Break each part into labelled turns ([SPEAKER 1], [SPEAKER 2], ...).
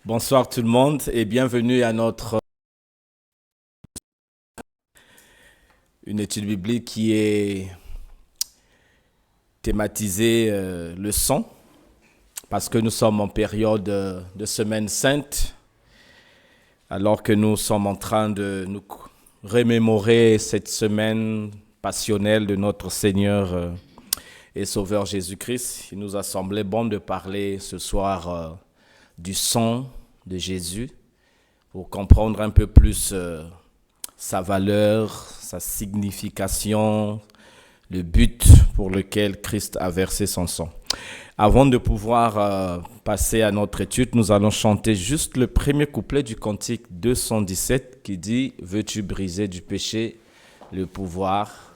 [SPEAKER 1] Bonsoir tout le monde et bienvenue à notre une étude biblique qui est thématisée le son parce que nous sommes en période de semaine sainte alors que nous sommes en train de nous remémorer cette semaine passionnelle de notre Seigneur et Sauveur Jésus-Christ. Il nous a semblé bon de parler ce soir du son de Jésus pour comprendre un peu plus sa valeur, sa signification, le but pour lequel Christ a versé son sang. Avant de pouvoir passer à notre étude, nous allons chanter juste le premier couplet du cantique 217 qui dit « Veux-tu briser du péché le pouvoir ?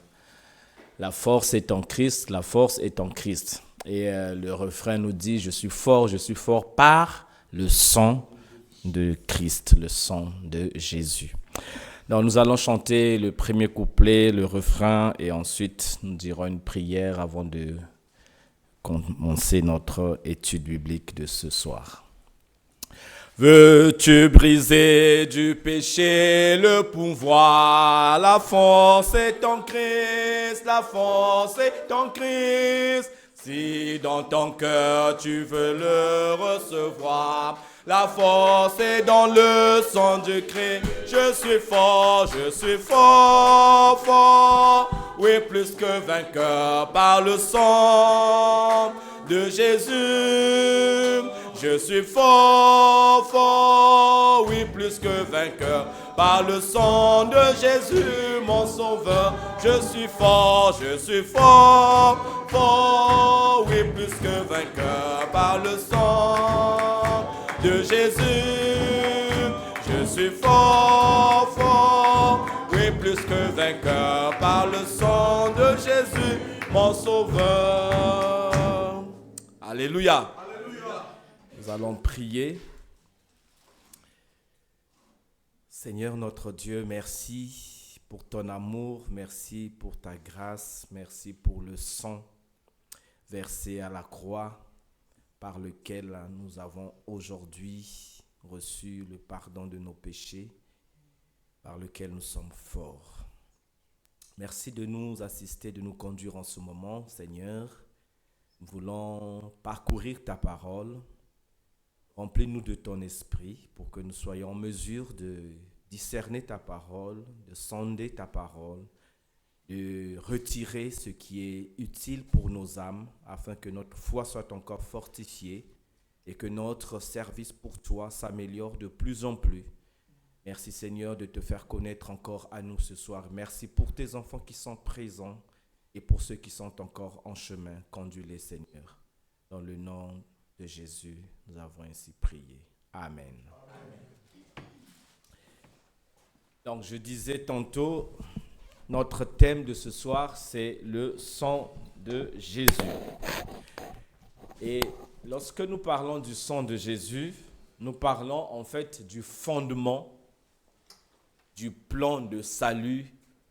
[SPEAKER 1] La force est en Christ, la force est en Christ. » Et le refrain nous dit « Je suis fort par le sang de Christ, le sang de Jésus. » Donc nous allons chanter le premier couplet, le refrain, et ensuite nous dirons une prière avant de commencer notre étude biblique de ce soir. Veux-tu briser du péché le pouvoir? La force est en Christ, la force est en Christ. Si dans ton cœur tu veux le recevoir, la force est dans le sang du Christ. Je suis fort, fort. Oui, plus que vainqueur par le sang de Jésus. Je suis fort. Oui, plus que vainqueur par le sang de Jésus, mon sauveur. Je suis fort. Oui, plus que vainqueur par le sang de Jésus. Je suis fort, oui, plus que vainqueur par le sang de Jésus, mon sauveur. Alléluia. Alléluia. Nous allons prier. Seigneur notre Dieu, merci pour ton amour, merci pour ta grâce, merci pour le sang versé à la croix, par lequel nous avons aujourd'hui reçu le pardon de nos péchés, par lequel nous sommes forts. Merci de nous assister, de nous conduire en ce moment, Seigneur. Nous voulons parcourir ta parole. Remplis-nous de ton esprit pour que nous soyons en mesure de discerner ta parole, de sonder ta parole, de retirer ce qui est utile pour nos âmes afin que notre foi soit encore fortifiée et que notre service pour toi s'améliore de plus en plus. Merci Seigneur de te faire connaître encore à nous ce soir. Merci pour tes enfants qui sont présents et pour ceux qui sont encore en chemin. Conduis-les Seigneur. Dans le nom de Jésus, nous avons ainsi prié. Amen. Amen. Donc je disais tantôt, notre thème de ce soir, c'est le sang de Jésus. Et lorsque nous parlons du sang de Jésus, nous parlons en fait du fondement du plan de salut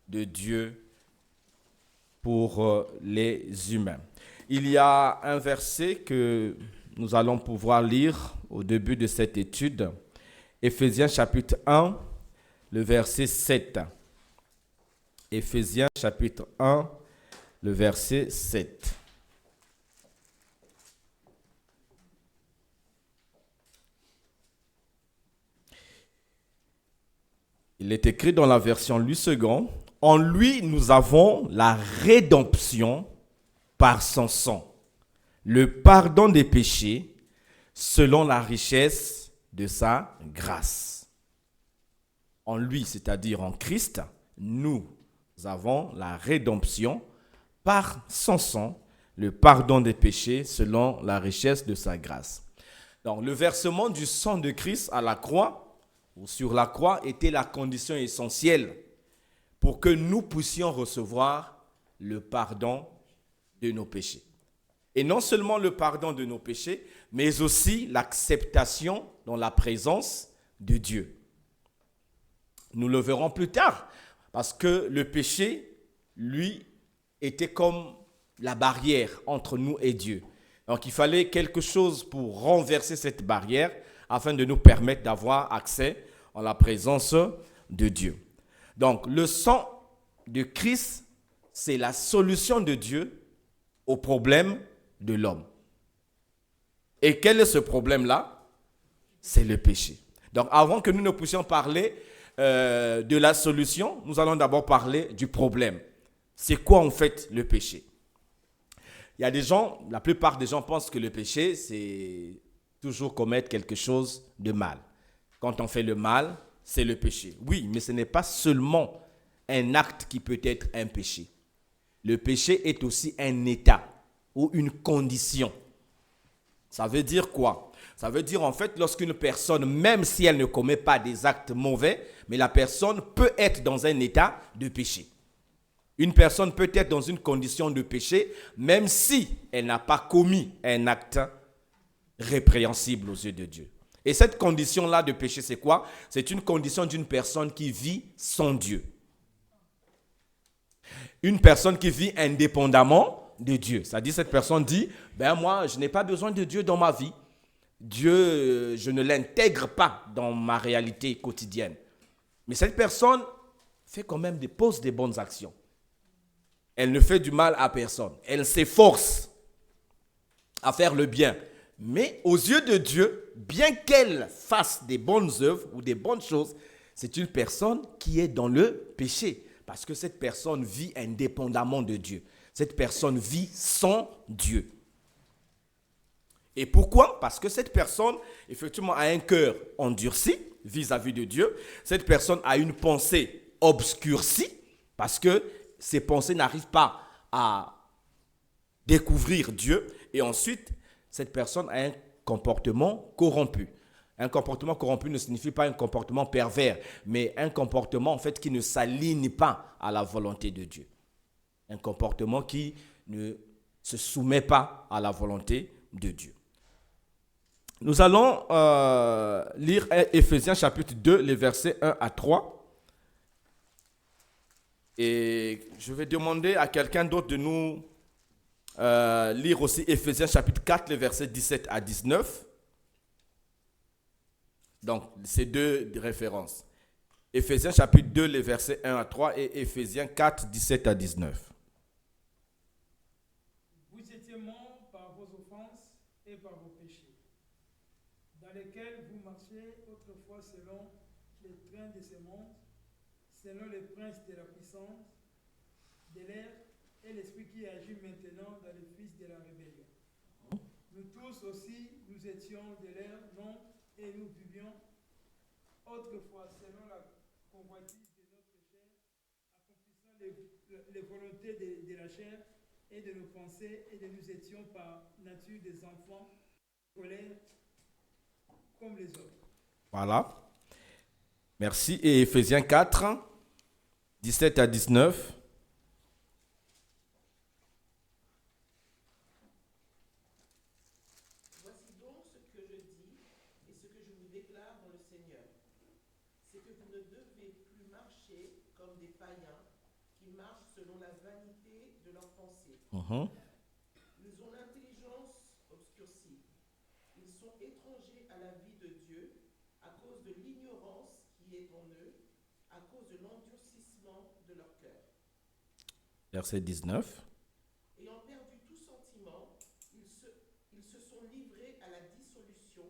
[SPEAKER 1] de Dieu pour les humains. Il y a un verset que nous allons pouvoir lire au début de cette étude, Éphésiens chapitre 1, le verset 7. Éphésiens chapitre 1, le verset 7. Il est écrit dans la version Louis II, « En lui, nous avons la rédemption par son sang, le pardon des péchés selon la richesse de sa grâce. » En lui, c'est-à-dire en Christ, nous avons la rédemption par son sang, le pardon des péchés selon la richesse de sa grâce. Donc, le versement du sang de Christ à la croix ou sur la croix était la condition essentielle pour que nous puissions recevoir le pardon de nos péchés. Et non seulement le pardon de nos péchés, mais aussi l'acceptation dans la présence de Dieu. Nous le verrons plus tard. Parce que le péché, lui, était comme la barrière entre nous et Dieu. Donc, il fallait quelque chose pour renverser cette barrière afin de nous permettre d'avoir accès en la présence de Dieu. Donc, le sang de Christ, c'est la solution de Dieu au problème de l'homme. Et quel est ce problème-là? C'est le péché. Donc, avant que nous ne puissions parler de la solution, nous allons d'abord parler du problème. C'est quoi en fait le péché? Il y a des gens, la plupart des gens pensent que le péché, c'est toujours commettre quelque chose de mal. Quand on fait le mal, c'est le péché. Oui, mais ce n'est pas seulement un acte qui peut être un péché. Le péché est aussi un état ou une condition. Ça veut dire quoi? Ça veut dire en fait lorsqu'une personne, même si elle ne commet pas des actes mauvais, mais la personne peut être dans un état de péché. Une personne peut être dans une condition de péché, même si elle n'a pas commis un acte répréhensible aux yeux de Dieu. Et cette condition-là de péché, c'est quoi? C'est une condition d'une personne qui vit sans Dieu. Une personne qui vit indépendamment de Dieu. C'est-à-dire cette personne dit, moi, je n'ai pas besoin de Dieu dans ma vie. Dieu, je ne l'intègre pas dans ma réalité quotidienne. Mais cette personne fait quand même pose des bonnes actions. Elle ne fait du mal à personne. Elle s'efforce à faire le bien. Mais aux yeux de Dieu, bien qu'elle fasse des bonnes œuvres ou des bonnes choses, c'est une personne qui est dans le péché. Parce que cette personne vit indépendamment de Dieu. Cette personne vit sans Dieu. Et pourquoi? Parce que cette personne, effectivement, a un cœur endurci vis-à-vis de Dieu. Cette personne a une pensée obscurcie parce que ses pensées n'arrivent pas à découvrir Dieu. Et ensuite, cette personne a un comportement corrompu. Un comportement corrompu ne signifie pas un comportement pervers, mais un comportement en fait qui ne s'aligne pas à la volonté de Dieu. Un comportement qui ne se soumet pas à la volonté de Dieu. Nous allons lire Éphésiens chapitre 2, les versets 1 à 3. Et je vais demander à quelqu'un d'autre de nous lire aussi Éphésiens chapitre 4, les versets 17 à 19. Donc, ces deux références. Éphésiens chapitre 2, les versets 1 à 3 et Éphésiens 4, 17 à 19.
[SPEAKER 2] Vous étiez morts par vos offenses et par vos péchés, dans lesquels vous marchiez autrefois selon les trains de ce monde, selon les princes de la puissance, de l'air et l'esprit qui agit maintenant dans les fils de la rébellion. Nous tous aussi, nous étions de l'air, non, et nous vivions autrefois selon la convoitise de notre chair, accomplissant les volontés de la chair et de nos pensées, et nous étions par nature des enfants colère comme les autres.
[SPEAKER 1] Voilà. Merci. Et Éphésiens 4, 17 à 19.
[SPEAKER 3] Voici donc ce que je dis et ce que je vous déclare dans le Seigneur. C'est que vous ne devez plus marcher comme des païens qui marchent selon la vanité de leurs pensées. Ils ont l'intelligence obscurcie. Ils sont étrangers à la vie de Dieu à cause de l'ignorance qui est en eux, à cause de l'endurcissement de leur cœur.
[SPEAKER 1] Verset 19.
[SPEAKER 3] Ayant perdu tout sentiment, ils se sont livrés à la dissolution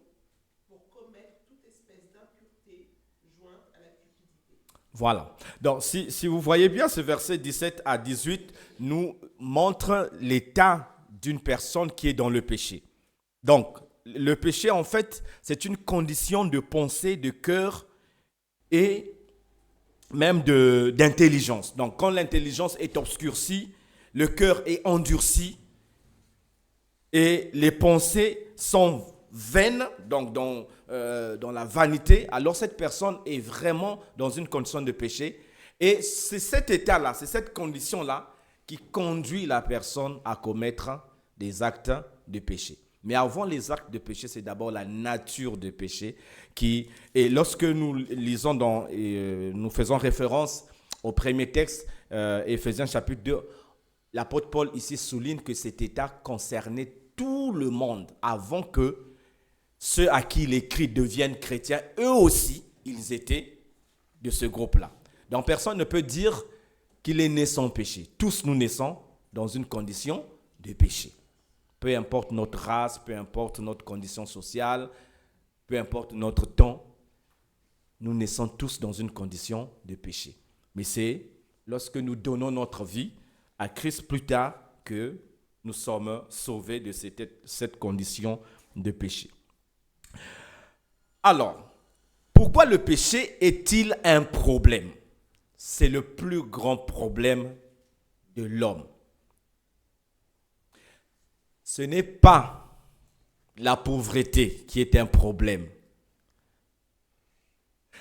[SPEAKER 3] pour commettre toute espèce d'impureté jointe à la cupidité.
[SPEAKER 1] Voilà. Donc, si vous voyez bien, ce verset 17 à 18 nous montre l'état d'une personne qui est dans le péché. Donc, le péché, en fait, c'est une condition de pensée, de cœur et même d'intelligence. Donc, quand l'intelligence est obscurcie, le cœur est endurci et les pensées sont vaines, donc dans la vanité, alors cette personne est vraiment dans une condition de péché. Et c'est cet état-là, c'est cette condition-là qui conduit la personne à commettre des actes de péché. Mais avant les actes de péché, c'est d'abord la nature de péché et lorsque nous lisons nous faisons référence au premier texte, Éphésiens chapitre 2, l'apôtre Paul ici souligne que cet état concernait tout le monde avant que ceux à qui il écrit deviennent chrétiens, eux aussi, ils étaient de ce groupe-là. Donc personne ne peut dire qu'il est né sans péché. Tous nous naissons dans une condition de péché. Peu importe notre race, peu importe notre condition sociale, peu importe notre temps, nous naissons tous dans une condition de péché. Mais c'est lorsque nous donnons notre vie à Christ plus tard que nous sommes sauvés de cette condition de péché. Alors, pourquoi le péché est-il un problème? C'est le plus grand problème de l'homme. Ce n'est pas la pauvreté qui est un problème.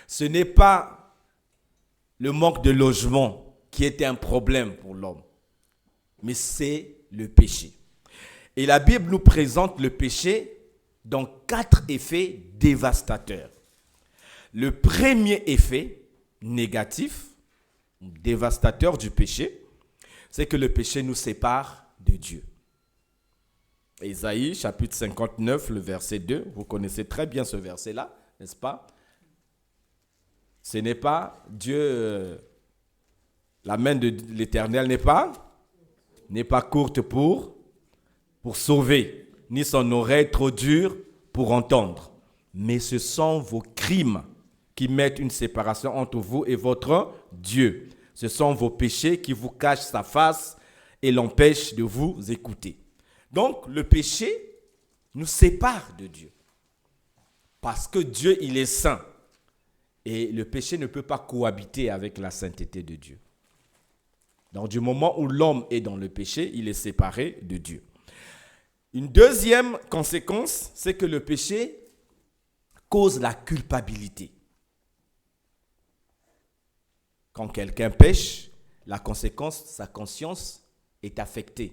[SPEAKER 1] Ce n'est pas le manque de logement qui est un problème pour l'homme, mais c'est le péché. Et la Bible nous présente le péché dans 4 effets dévastateurs. Le premier effet négatif, dévastateur du péché, c'est que le péché nous sépare de Dieu. Ésaïe, chapitre 59, le verset 2, vous connaissez très bien ce verset-là, n'est-ce pas? Ce n'est pas Dieu, la main de l'Éternel n'est pas courte pour sauver, ni son oreille trop dure pour entendre. Mais ce sont vos crimes qui mettent une séparation entre vous et votre Dieu. Ce sont vos péchés qui vous cachent sa face et l'empêchent de vous écouter. Donc, le péché nous sépare de Dieu. Parce que Dieu, il est saint. Et le péché ne peut pas cohabiter avec la sainteté de Dieu. Donc, du moment où l'homme est dans le péché, il est séparé de Dieu. Une deuxième conséquence, c'est que le péché cause la culpabilité. Quand quelqu'un pêche, la conséquence, sa conscience est affectée.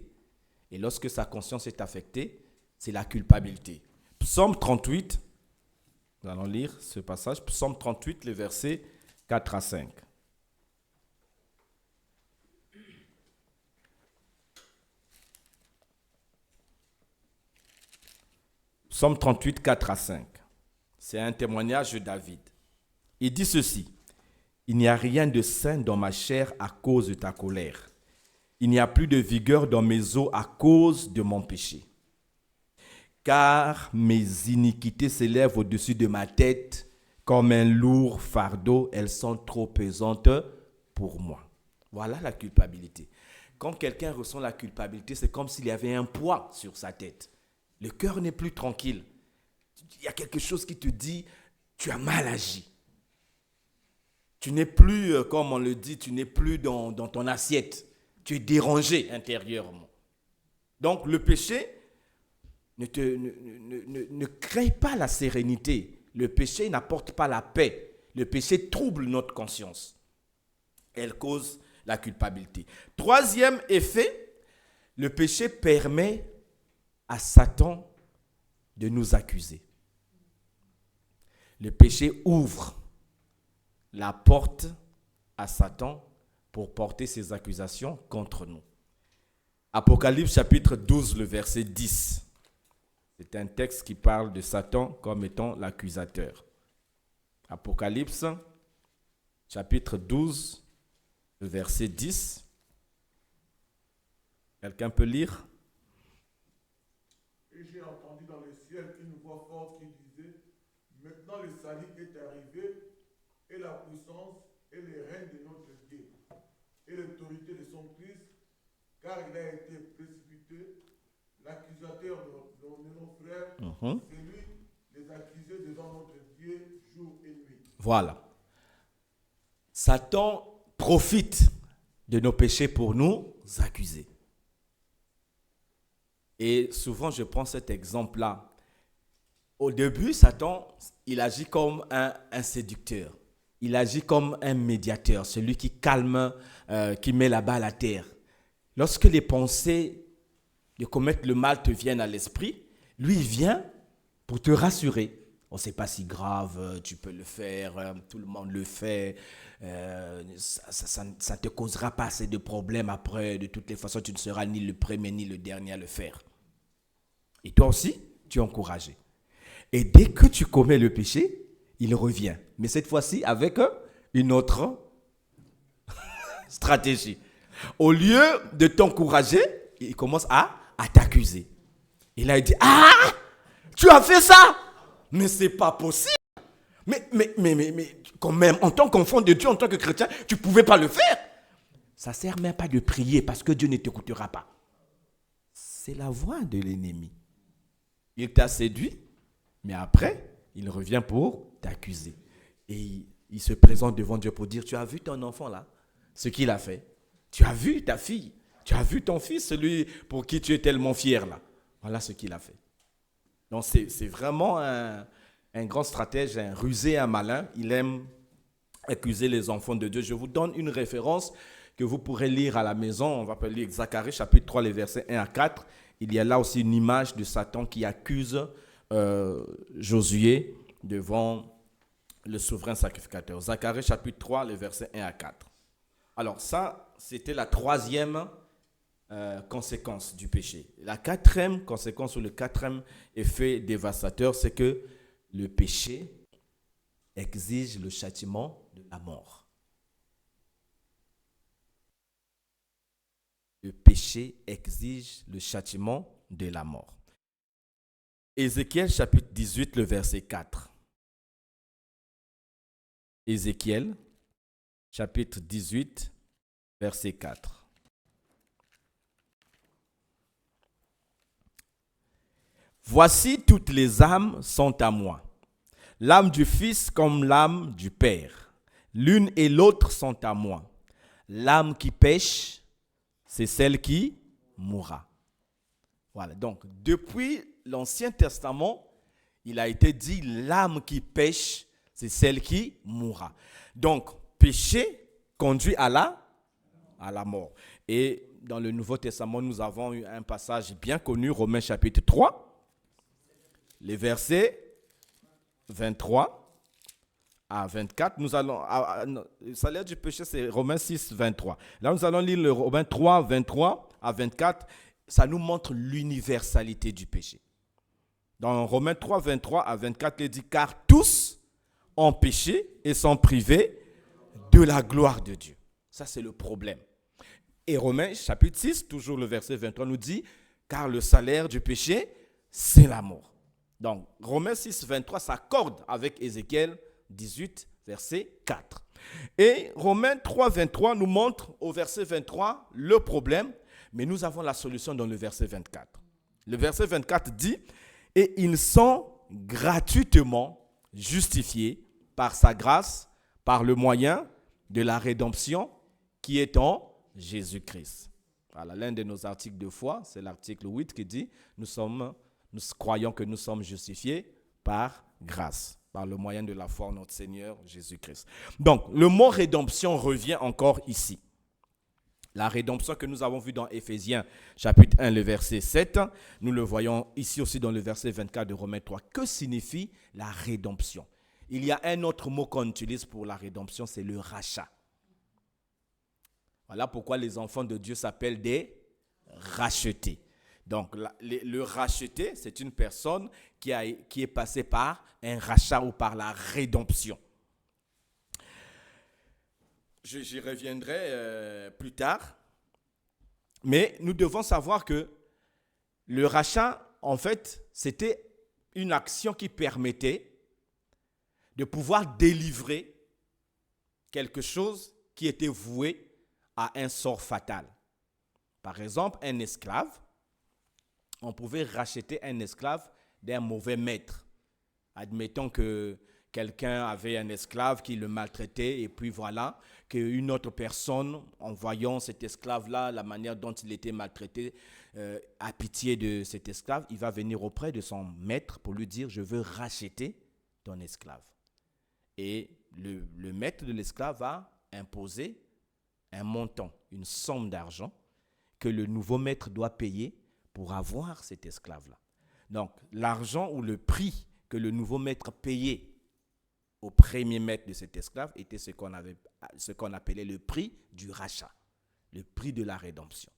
[SPEAKER 1] Et lorsque sa conscience est affectée, c'est la culpabilité. Psaume 38, nous allons lire ce passage, Psaume 38, les versets 4 à 5. Psaume 38, 4 à 5. C'est un témoignage de David. Il dit ceci: « Il n'y a rien de sain dans ma chair à cause de ta colère. Il n'y a plus de vigueur dans mes os à cause de mon péché. Car mes iniquités s'élèvent au-dessus de ma tête comme un lourd fardeau. Elles sont trop pesantes pour moi. » Voilà la culpabilité. Quand quelqu'un ressent la culpabilité, c'est comme s'il y avait un poids sur sa tête. Le cœur n'est plus tranquille. Il y a quelque chose qui te dit, tu as mal agi. Tu n'es plus, comme on le dit, tu n'es plus dans ton assiette. Tu es dérangé intérieurement. Donc le péché ne crée pas la sérénité. Le péché n'apporte pas la paix. Le péché trouble notre conscience. Elle cause la culpabilité. Troisième effet, le péché permet à Satan de nous accuser. Le péché ouvre la porte à Satan pour porter ses accusations contre nous. Apocalypse chapitre 12, le verset 10. C'est un texte qui parle de Satan comme étant l'accusateur. Apocalypse chapitre 12, le verset 10. Quelqu'un peut lire?
[SPEAKER 4] Et j'ai entendu dans le ciel une voix forte qui disait: maintenant le salut est arrivé, et la puissance et le règne de notre Dieu, et l'autorité de son Christ, car il a été précipité, l'accusateur de nos frères, c'est lui les accuser devant notre Dieu jour et nuit.
[SPEAKER 1] Voilà. Satan profite de nos péchés pour nous accuser. Et souvent, je prends cet exemple-là. Au début, Satan, il agit comme un séducteur. Il agit comme un médiateur, celui qui calme, qui met la balle à terre. Lorsque les pensées de commettre le mal te viennent à l'esprit, lui, il vient pour te rassurer. Oh, c'est pas si grave, tu peux le faire, tout le monde le fait, ça ne te causera pas assez de problèmes après. De toutes les façons, tu ne seras ni le premier ni le dernier à le faire. Et toi aussi, tu es encouragé. Et dès que tu commets le péché, il revient. Mais cette fois-ci avec une autre stratégie. Au lieu de t'encourager, il commence à t'accuser. Et là, il dit, ah, tu as fait ça? Mais c'est pas possible. Mais, quand même, en tant qu'enfant de Dieu, en tant que chrétien, tu ne pouvais pas le faire. Ça ne sert même pas de prier parce que Dieu ne t'écoutera pas. C'est la voix de l'ennemi. Il t'a séduit, mais après, il revient pour t'accuser. Et il se présente devant Dieu pour dire, tu as vu ton enfant là, ce qu'il a fait. Tu as vu ta fille, tu as vu ton fils, celui pour qui tu es tellement fier là. Voilà ce qu'il a fait. Donc c'est vraiment un grand stratège, un rusé, un malin. Il aime accuser les enfants de Dieu. Je vous donne une référence que vous pourrez lire à la maison. On va lire Zacharie chapitre 3, les versets 1 à 4. Il y a là aussi une image de Satan qui accuse Josué devant le souverain sacrificateur. Zacharie chapitre 3, les versets 1 à 4. Alors ça, c'était la troisième conséquence du péché. La quatrième conséquence ou le quatrième effet dévastateur, c'est que le péché exige le châtiment de la mort. Le péché exige le châtiment de la mort. Ézéchiel chapitre 18, le verset 4. Ézéchiel chapitre 18, verset 4. Voici toutes les âmes sont à moi. L'âme du Fils comme l'âme du Père. L'une et l'autre sont à moi. L'âme qui pêche, c'est celle qui mourra. Voilà, donc depuis l'Ancien Testament, il a été dit l'âme qui pêche, c'est celle qui mourra. Donc, péché conduit à la mort. Et dans le Nouveau Testament, nous avons eu un passage bien connu, Romains chapitre 3, les versets 23 à 24. Nous allons, le salaire du péché, c'est Romains 6, 23. Là, nous allons lire le Romains 3, 23 à 24. Ça nous montre l'universalité du péché. Dans Romains 3, 23 à 24, il dit, car tous ont péché et sont privés de la gloire de Dieu. Ça, c'est le problème. Et Romains chapitre 6, toujours le verset 23, nous dit, car le salaire du péché, c'est la mort. Donc, Romains 6, 23 s'accorde avec Ézéchiel 18, verset 4. Et Romains 3, 23 nous montre au verset 23 le problème, mais nous avons la solution dans le verset 24. Le verset 24 dit, « Et ils sont gratuitement justifiés par sa grâce, par le moyen de la rédemption qui est en Jésus-Christ. » Voilà, l'un de nos articles de foi, c'est l'article 8 qui dit, nous croyons que nous sommes justifiés par grâce, par le moyen de la foi en notre Seigneur Jésus-Christ. Donc, le mot rédemption revient encore ici. La rédemption que nous avons vue dans Éphésiens chapitre 1, le verset 7, nous le voyons ici aussi dans le verset 24 de Romains 3. Que signifie la rédemption? Il y a un autre mot qu'on utilise pour la rédemption, c'est le rachat. Voilà pourquoi les enfants de Dieu s'appellent des rachetés. Donc, le racheté, c'est une personne qui est passée par un rachat ou par la rédemption. J'y reviendrai plus tard. Mais nous devons savoir que le rachat, en fait, c'était une action qui permettait de pouvoir délivrer quelque chose qui était voué à un sort fatal. Par exemple, un esclave, on pouvait racheter un esclave d'un mauvais maître. Admettons que quelqu'un avait un esclave qui le maltraitait et puis voilà, qu'une autre personne, en voyant cet esclave-là, la manière dont il était maltraité, a pitié de cet esclave, il va venir auprès de son maître pour lui dire « Je veux racheter ton esclave ». Et le maître de l'esclave va imposer un montant, une somme d'argent que le nouveau maître doit payer pour avoir cet esclave-là. Donc, l'argent ou le prix que le nouveau maître payait au premier maître de cet esclave était ce qu'on appelait le prix du rachat, le prix de la rédemption.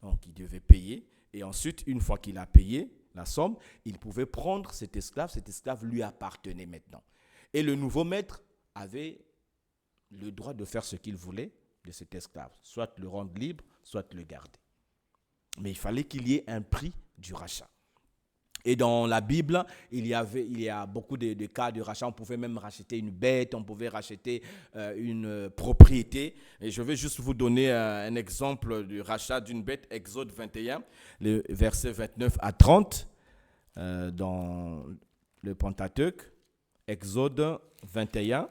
[SPEAKER 1] Donc, il devait payer et ensuite, une fois qu'il a payé, la somme, il pouvait prendre cet esclave lui appartenait maintenant. Et le nouveau maître avait le droit de faire ce qu'il voulait de cet esclave, soit le rendre libre, soit le garder. Mais il fallait qu'il y ait un prix du rachat. Et dans la Bible, il y a beaucoup de cas de rachat. On pouvait même racheter une bête, on pouvait racheter une propriété. Et je vais juste vous donner un exemple du rachat d'une bête, Exode 21, le verset 29 à 30, dans le Pentateuque. Exode 21,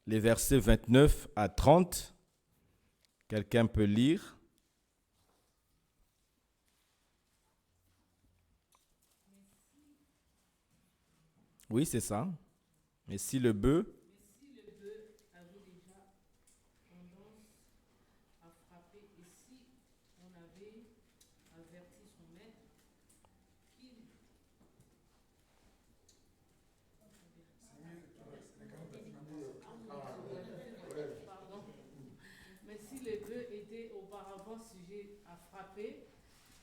[SPEAKER 1] les versets 29 à 30. Quelqu'un peut lire? Oui, c'est ça. Mais si le bœuf
[SPEAKER 5] avait déjà tendance à frapper, et si on avait averti son maître qu'il Pardon. Mais si le bœuf était auparavant sujet à frapper,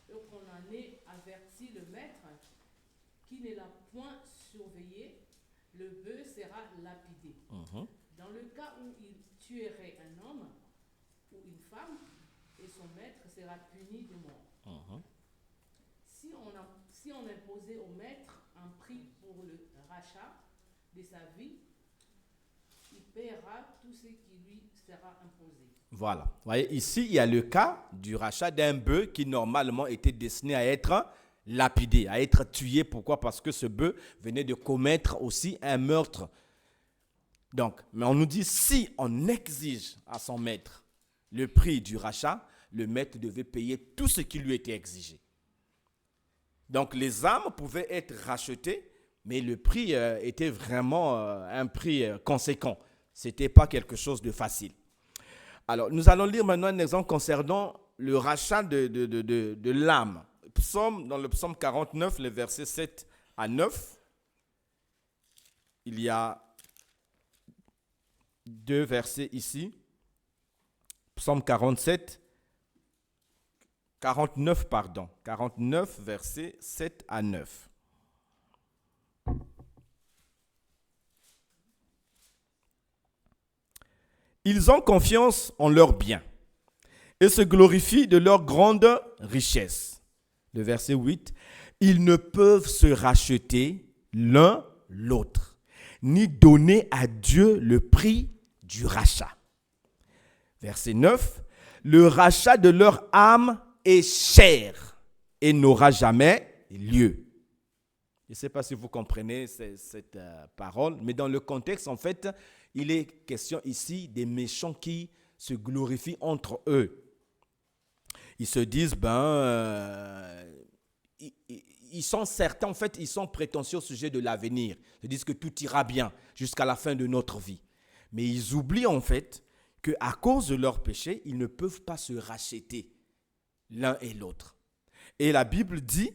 [SPEAKER 5] et qu'on en ait averti le maître, qui ne l'a point surveillé, le bœuf sera lapidé. Dans le cas où il tuerait un homme ou une femme, et son maître sera puni de mort. Si on imposait au maître un prix pour le rachat de sa vie, il paiera tout ce qui lui sera imposé.
[SPEAKER 1] Voilà. Vous voyez, ici, il y a le cas du rachat d'un bœuf qui normalement était destiné à être lapidé, à être tué. Pourquoi? Parce que ce bœuf venait de commettre aussi un meurtre. Donc, mais on nous dit, si on exige à son maître le prix du rachat, le maître devait payer tout ce qui lui était exigé. Donc, les âmes pouvaient être rachetées, mais le prix était vraiment un prix conséquent. Ce n'était pas quelque chose de facile. Alors, nous allons lire maintenant un exemple concernant le rachat de l'âme. Dans le psaume 49, les versets 7 à 9, il y a deux versets ici. Psaume 49, versets 7 à 9. Ils ont confiance en leurs biens et se glorifient de leur grande richesse. Le verset 8, ils ne peuvent se racheter l'un l'autre, ni donner à Dieu le prix du rachat. Verset 9, le rachat de leur âme est cher et n'aura jamais lieu. Je ne sais pas si vous comprenez cette parole, mais dans le contexte, en fait, il est question ici des méchants qui se glorifient entre eux. Ils se disent, ils sont certains, en fait, ils sont prétentieux au sujet de l'avenir. Ils disent que tout ira bien jusqu'à la fin de notre vie. Mais ils oublient, en fait, qu'à cause de leur péché, ils ne peuvent pas se racheter l'un et l'autre. Et la Bible dit,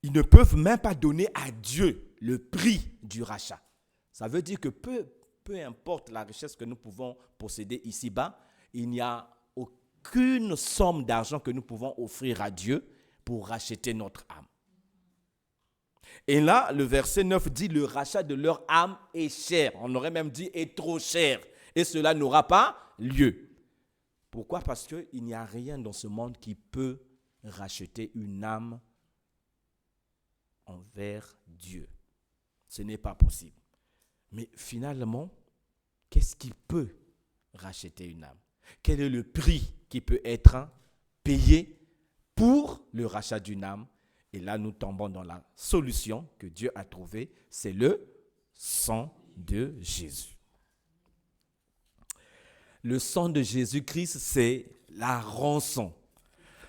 [SPEAKER 1] ils ne peuvent même pas donner à Dieu le prix du rachat. Ça veut dire que peu importe la richesse que nous pouvons posséder ici-bas, il n'y a aucune somme d'argent que nous pouvons offrir à Dieu pour racheter notre âme. Et là, le verset 9 dit, le rachat de leur âme est cher. On aurait même dit, est trop cher. Et cela n'aura pas lieu. Pourquoi? Parce qu'il n'y a rien dans ce monde qui peut racheter une âme envers Dieu. Ce n'est pas possible. Mais finalement, qu'est-ce qui peut racheter une âme? Quel est le prix qui peut être payé pour le rachat d'une âme? Et là, nous tombons dans la solution que Dieu a trouvée, c'est le sang de Jésus. Le sang de Jésus-Christ, c'est la rançon.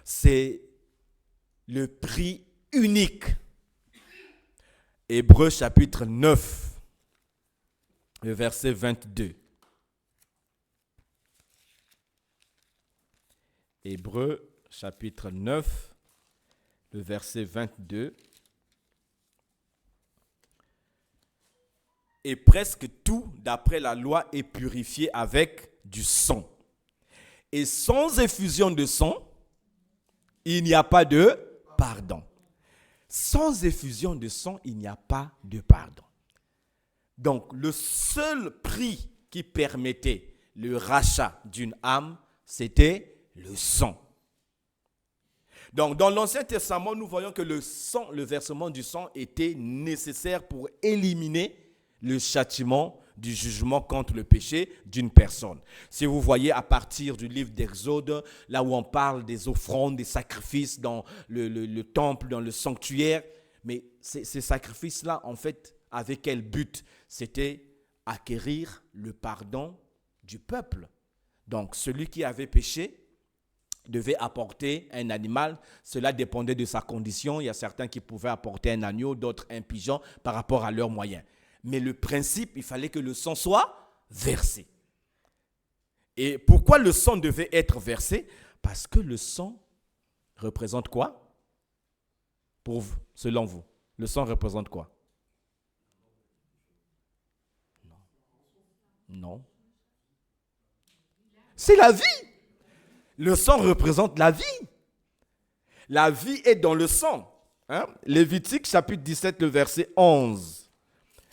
[SPEAKER 1] C'est le prix unique. Hébreux chapitre 9, le verset 22. Hébreux chapitre 9, le verset 22. Et presque tout, d'après la loi, est purifié avec du sang. Et sans effusion de sang, il n'y a pas de pardon. Sans effusion de sang, il n'y a pas de pardon. Donc, le seul prix qui permettait le rachat d'une âme, c'était le sang. Donc, dans l'Ancien Testament, nous voyons que le sang, le versement du sang était nécessaire pour éliminer le châtiment du jugement contre le péché d'une personne. Si vous voyez à partir du livre d'Exode, là où on parle des offrandes, des sacrifices dans le temple, dans le sanctuaire, mais ces sacrifices-là, en fait, avec quel but? C'était acquérir le pardon du peuple. Donc, celui qui avait péché devait apporter un animal. Cela dépendait de sa condition. Il y a certains qui pouvaient apporter un agneau, d'autres un pigeon par rapport à leurs moyens. Mais le principe, il fallait que le sang soit versé. Et pourquoi le sang devait être versé? Parce que le sang représente quoi? Pour vous, selon vous, le sang représente quoi? Non. C'est la vie. Le sang représente la vie. La vie est dans le sang. Lévitique chapitre 17, le verset 11.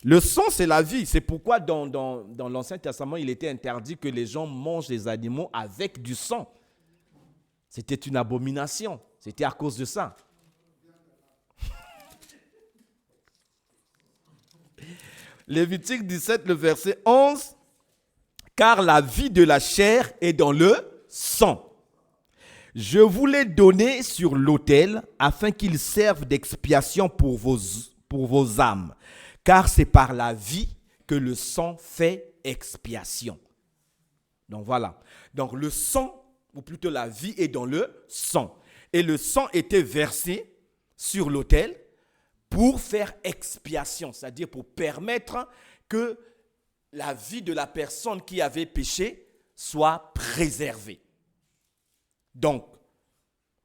[SPEAKER 1] Le sang, c'est la vie. C'est pourquoi dans l'Ancien Testament, il était interdit que les gens mangent les animaux avec du sang. C'était une abomination. C'était à cause de ça. Lévitique 17, le verset 11. Car la vie de la chair est dans le sang. Je vous l'ai donné sur l'autel afin qu'il serve d'expiation pour vos âmes. Car c'est par la vie que le sang fait expiation. Donc voilà. Donc le sang, ou plutôt la vie, est dans le sang. Et le sang était versé sur l'autel pour faire expiation, c'est-à-dire pour permettre que la vie de la personne qui avait péché soit préservée. Donc,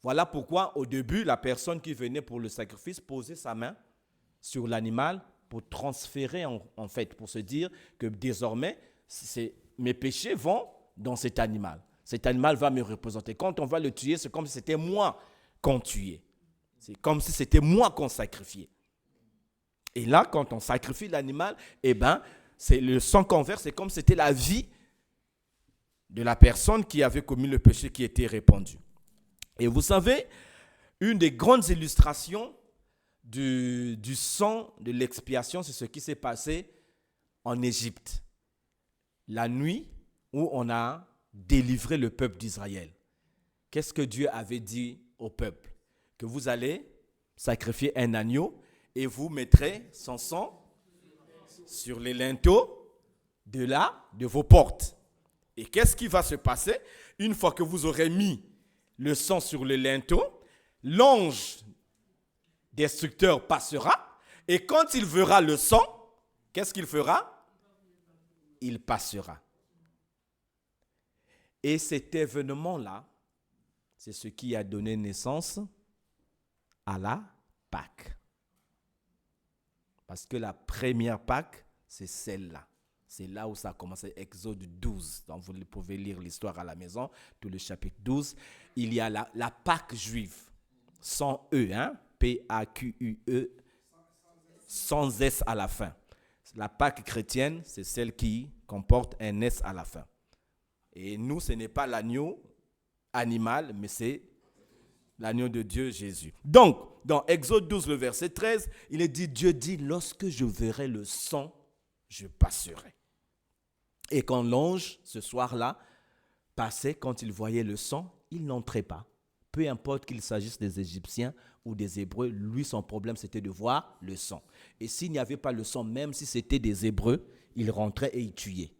[SPEAKER 1] voilà pourquoi au début, la personne qui venait pour le sacrifice posait sa main sur l'animal pour transférer en fait, pour se dire que désormais, mes péchés vont dans cet animal. Cet animal va me représenter. Quand on va le tuer, c'est comme si c'était moi qu'on tuait. C'est comme si c'était moi qu'on sacrifiait. Et là, quand on sacrifie l'animal, c'est le sang qu'on verse, c'est comme si c'était la vie de la personne qui avait commis le péché qui était répandue. Et vous savez, une des grandes illustrations du sang, de l'expiation, c'est ce qui s'est passé en Égypte. La nuit où on a délivré le peuple d'Israël. Qu'est-ce que Dieu avait dit au peuple? Que vous allez sacrifier un agneau et vous mettrez son sang sur les linteaux de vos portes. Et qu'est-ce qui va se passer? Une fois que vous aurez mis le sang sur le linteau, l'ange destructeur passera, et quand il verra le sang, qu'est-ce qu'il fera? Il passera. Et cet événement-là, c'est ce qui a donné naissance à la Pâque. Parce que la première Pâque, c'est celle-là. C'est là où ça a commencé, Exode 12. Donc vous pouvez lire l'histoire à la maison, tout le chapitre 12. Il y a la Pâque juive, sans E, P-A-Q-U-E, sans S à la fin. La Pâque chrétienne, c'est celle qui comporte un S à la fin. Et nous, ce n'est pas l'agneau animal, mais c'est l'agneau de Dieu, Jésus. Donc, dans Exode 12, le verset 13, il est dit, Dieu dit, lorsque je verrai le sang, je passerai. Et quand l'ange, ce soir-là, passait, quand il voyait le sang, il n'entrait pas. Peu importe qu'il s'agisse des Égyptiens ou des Hébreux, lui, son problème, c'était de voir le sang. Et s'il n'y avait pas le sang, même si c'était des Hébreux, il rentrait et il tuait.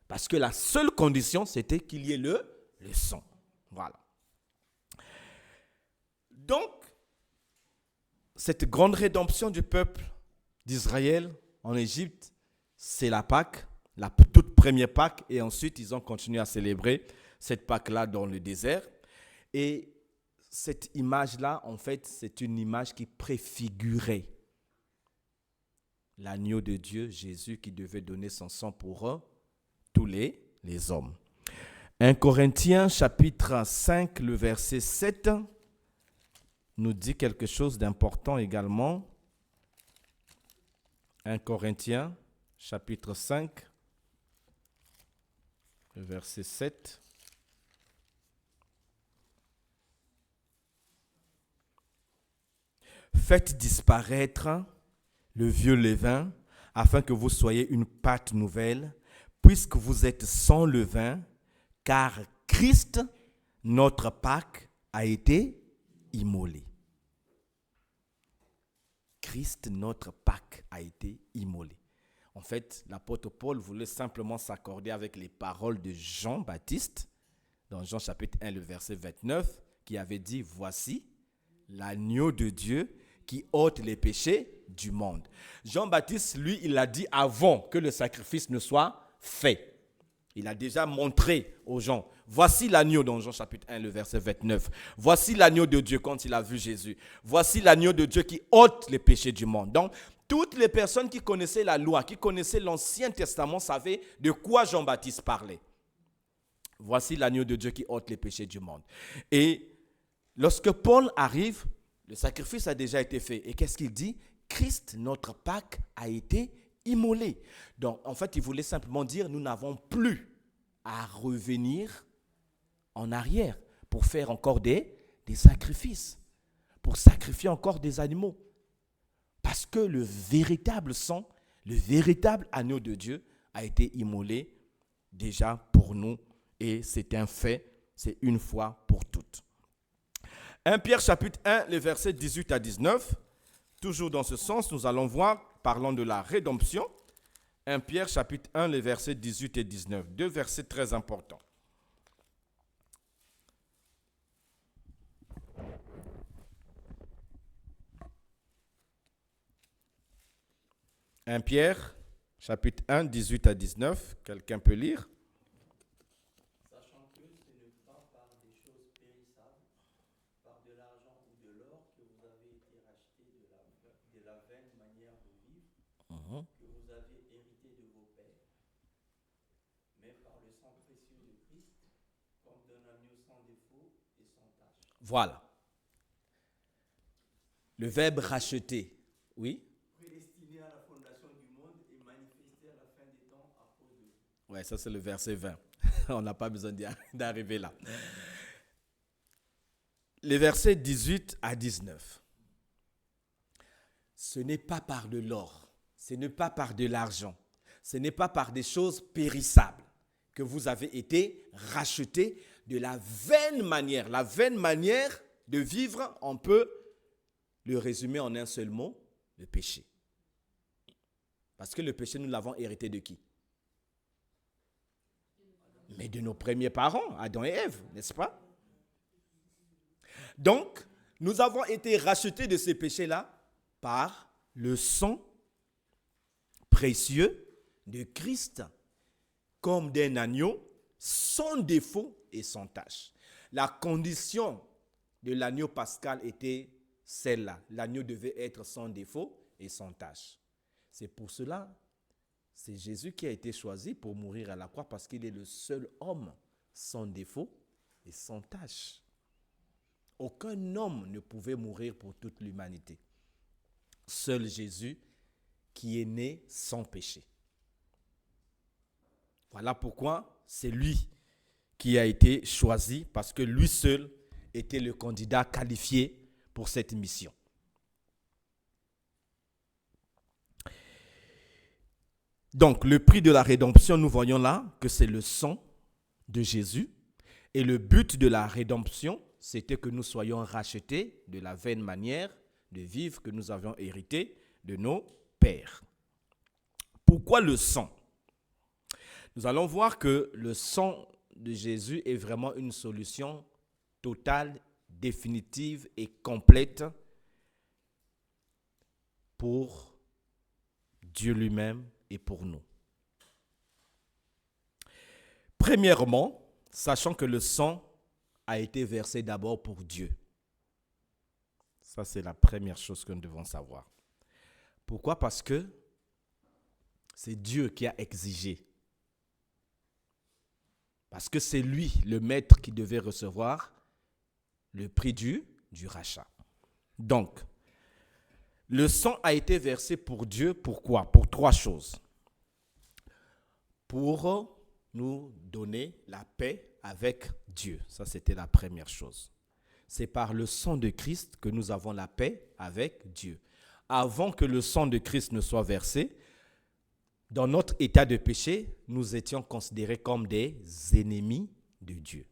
[SPEAKER 1] Parce que la seule condition, c'était qu'il y ait le sang. Voilà. Donc, cette grande rédemption du peuple d'Israël en Égypte, c'est la Pâque, la toute première Pâque, et ensuite ils ont continué à célébrer cette Pâque-là dans le désert. Et cette image-là, en fait, c'est une image qui préfigurait l'agneau de Dieu, Jésus, qui devait donner son sang pour tous les hommes. 1 Corinthiens, chapitre 5, le verset 7, nous dit quelque chose d'important également. 1 Corinthiens, chapitre 5, verset 7. Faites disparaître le vieux levain, afin que vous soyez une pâte nouvelle, puisque vous êtes sans levain, car Christ, notre Pâque, a été immolé. Christ, notre Pâque, a été immolé. En fait, l'apôtre Paul voulait simplement s'accorder avec les paroles de Jean-Baptiste, dans Jean chapitre 1, le verset 29, qui avait dit « Voici l'agneau de Dieu qui ôte les péchés du monde. » Jean-Baptiste, lui, il l'a dit avant que le sacrifice ne soit fait. Il a déjà montré aux gens, voici l'agneau dans Jean chapitre 1, le verset 29. Voici l'agneau de Dieu quand il a vu Jésus. Voici l'agneau de Dieu qui ôte les péchés du monde. Donc, toutes les personnes qui connaissaient la loi, qui connaissaient l'Ancien Testament, savaient de quoi Jean-Baptiste parlait. Voici l'agneau de Dieu qui ôte les péchés du monde. Et lorsque Paul arrive, le sacrifice a déjà été fait. Et qu'est-ce qu'il dit? Christ, notre Pâque, a été immolé. Donc, en fait, il voulait simplement dire, nous n'avons plus à revenir en arrière pour faire encore des sacrifices, pour sacrifier encore des animaux. Parce que le véritable sang, le véritable agneau de Dieu a été immolé déjà pour nous. Et c'est un fait, c'est une fois pour toutes. 1 Pierre chapitre 1, les versets 18 à 19. Toujours dans ce sens, nous allons voir, parlant de la rédemption, 1 Pierre chapitre 1, les versets 18 et 19. Deux versets très importants. Un Pierre, chapitre 1, 18 à 19. Quelqu'un peut lire?
[SPEAKER 6] Sachant que ce n'est pas par des choses périssables, par de l'argent ou de l'or que vous avez été rachetés de la vaine manière de vivre que vous avez hérité de vos pères, mais par le sang précieux de Christ, comme d'un agneau sans défaut et sans tache.
[SPEAKER 1] Voilà. Le verbe racheter, oui?
[SPEAKER 6] Prédestiné à la fondation du monde et manifesté à la fin des temps à cause de vous.
[SPEAKER 1] Ouais, ça c'est le verset 20. On n'a pas besoin d'arriver là. Les versets 18 à 19. Ce n'est pas par de l'or, ce n'est pas par de l'argent, ce n'est pas par des choses périssables que vous avez été rachetés de la vaine manière. La vaine manière de vivre, on peut le résumer en un seul mot, le péché. Parce que le péché, nous l'avons hérité de qui? Mais de nos premiers parents, Adam et Ève, n'est-ce pas? Donc, nous avons été rachetés de ces péchés-là par le sang précieux de Christ, comme d'un agneau, sans défaut et sans tache. La condition de l'agneau pascal était celle-là. L'agneau devait être sans défaut et sans tache. C'est pour cela, c'est Jésus qui a été choisi pour mourir à la croix parce qu'il est le seul homme sans défaut et sans tache. Aucun homme ne pouvait mourir pour toute l'humanité. Seul Jésus qui est né sans péché. Voilà pourquoi c'est lui qui a été choisi parce que lui seul était le candidat qualifié pour cette mission. Donc, le prix de la rédemption, nous voyons là que c'est le sang de Jésus. Et le but de la rédemption, c'était que nous soyons rachetés de la vaine manière de vivre que nous avions hérité de nos pères. Pourquoi le sang? Nous allons voir que le sang de Jésus est vraiment une solution totale, définitive et complète pour Dieu lui-même et pour nous. Premièrement, sachant que le sang a été versé d'abord pour Dieu. Ça, c'est la première chose que nous devons savoir. Pourquoi? Parce que c'est Dieu qui a exigé. Parce que c'est lui, le maître, qui devait recevoir le prix du rachat. Donc, le sang a été versé pour Dieu, pourquoi? Pour 3 choses. Pour nous donner la paix avec Dieu. Ça, c'était la première chose. C'est par le sang de Christ que nous avons la paix avec Dieu. Avant que le sang de Christ ne soit versé, dans notre état de péché, nous étions considérés comme des ennemis de Dieu.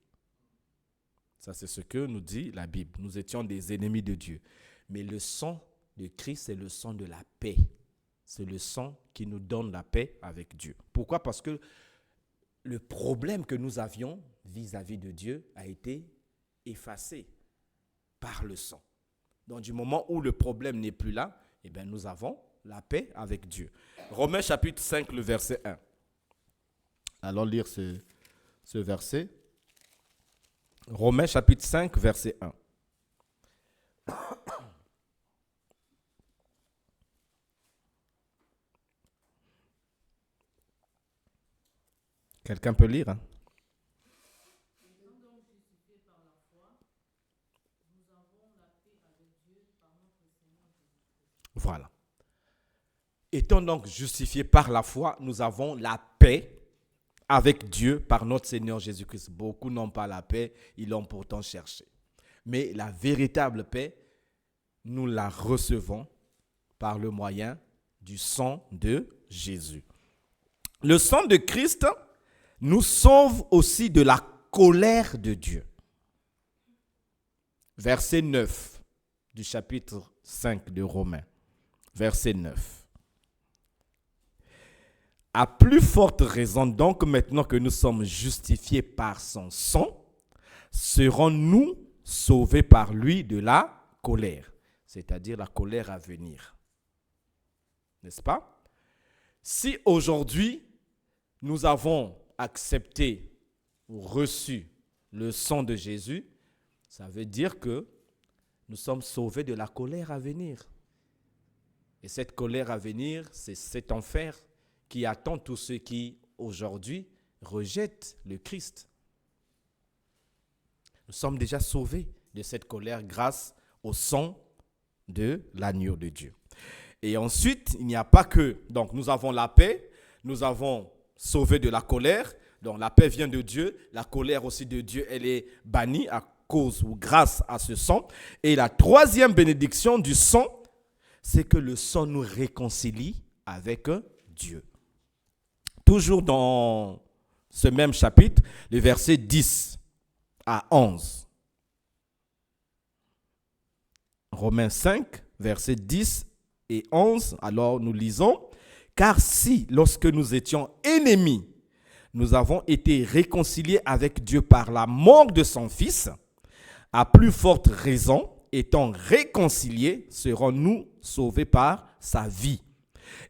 [SPEAKER 1] Ça, c'est ce que nous dit la Bible. Nous étions des ennemis de Dieu. Mais le sang de Christ, c'est le sang de la paix. C'est le sang qui nous donne la paix avec Dieu. Pourquoi? Parce que le problème que nous avions vis-à-vis de Dieu a été effacé par le sang. Donc, du moment où le problème n'est plus là, eh bien, nous avons la paix avec Dieu. Romains chapitre 5, le verset 1. Allons lire ce verset. Romains chapitre 5, verset 1. Quelqu'un peut lire, hein? Voilà. Étant donc justifiés par la foi, nous avons la paix avec Dieu par notre Seigneur Jésus-Christ. Beaucoup n'ont pas la paix, ils l'ont pourtant cherché. Mais la véritable paix, nous la recevons par le moyen du sang de Jésus. Le sang de Christ nous sauve aussi de la colère de Dieu. Verset 9 du chapitre 5 de Romains. Verset 9. À plus forte raison, donc, maintenant que nous sommes justifiés par son sang, serons-nous sauvés par lui de la colère, c'est-à-dire la colère à venir. N'est-ce pas? Si aujourd'hui, nous avons accepté ou reçu le sang de Jésus, ça veut dire que nous sommes sauvés de la colère à venir. Et cette colère à venir, c'est cet enfer qui attend tous ceux qui, aujourd'hui, rejettent le Christ. Nous sommes déjà sauvés de cette colère grâce au sang de l'agneau de Dieu. Et ensuite, il n'y a pas que, donc nous avons la paix, nous avons sauvé de la colère, donc la paix vient de Dieu, la colère aussi de Dieu, elle est bannie à cause ou grâce à ce sang. Et la troisième bénédiction du sang, c'est que le sang nous réconcilie avec Dieu. Toujours dans ce même chapitre, le verset 10 à 11. Romains 5, versets 10 et 11. Alors nous lisons, « Car si, lorsque nous étions ennemis, nous avons été réconciliés avec Dieu par la mort de son Fils, à plus forte raison, étant réconciliés, serons-nous sauvés par sa vie.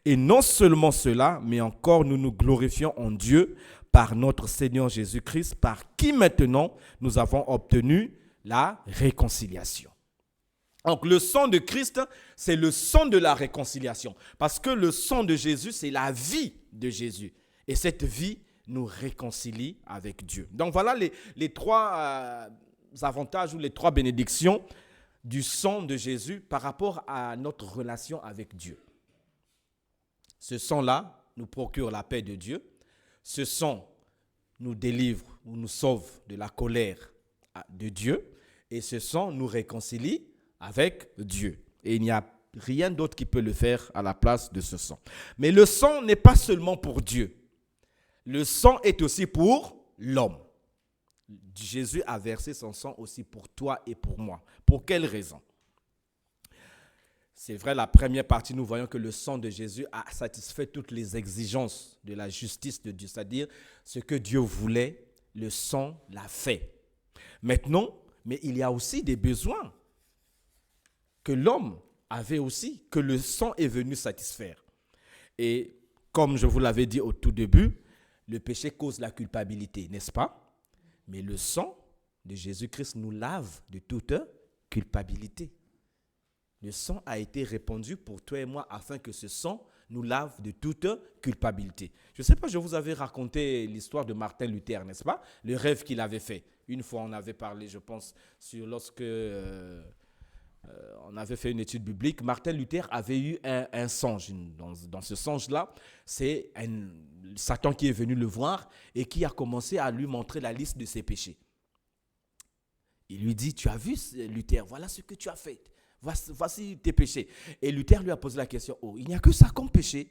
[SPEAKER 1] Et non seulement cela, mais encore nous nous glorifions en Dieu par notre Seigneur Jésus-Christ, par qui maintenant nous avons obtenu la réconciliation. » Donc le sang de Christ, c'est le sang de la réconciliation. Parce que le sang de Jésus, c'est la vie de Jésus. Et cette vie nous réconcilie avec Dieu. Donc voilà les 3 avantages ou les 3 bénédictions du sang de Jésus par rapport à notre relation avec Dieu. Ce sang-là nous procure la paix de Dieu. Ce sang nous délivre ou nous sauve de la colère de Dieu. Et ce sang nous réconcilie avec Dieu. Et il n'y a rien d'autre qui peut le faire à la place de ce sang. Mais le sang n'est pas seulement pour Dieu. Le sang est aussi pour l'homme. Jésus a versé son sang aussi pour toi et pour moi. Pour quelle raison? C'est vrai, la première partie, nous voyons que le sang de Jésus a satisfait toutes les exigences de la justice de Dieu. C'est-à-dire, ce que Dieu voulait, le sang l'a fait. Maintenant, mais il y a aussi des besoins que l'homme avait aussi, que le sang est venu satisfaire. Et comme je vous l'avais dit au tout début, le péché cause la culpabilité, n'est-ce pas? Mais le sang de Jésus-Christ nous lave de toute culpabilité. Le sang a été répandu pour toi et moi afin que ce sang nous lave de toute culpabilité. Je ne sais pas, je vous avais raconté l'histoire de Martin Luther, n'est-ce pas? Le rêve qu'il avait fait. Une fois, on avait parlé, je pense, sur lorsque on avait fait une étude biblique, Martin Luther avait eu un songe. Dans ce songe-là, c'est Satan qui est venu le voir et qui a commencé à lui montrer la liste de ses péchés. Il lui dit, tu as vu Luther, voilà ce que tu as fait. Voici tes péchés. Et Luther lui a posé la question, oh, il n'y a que ça comme péché.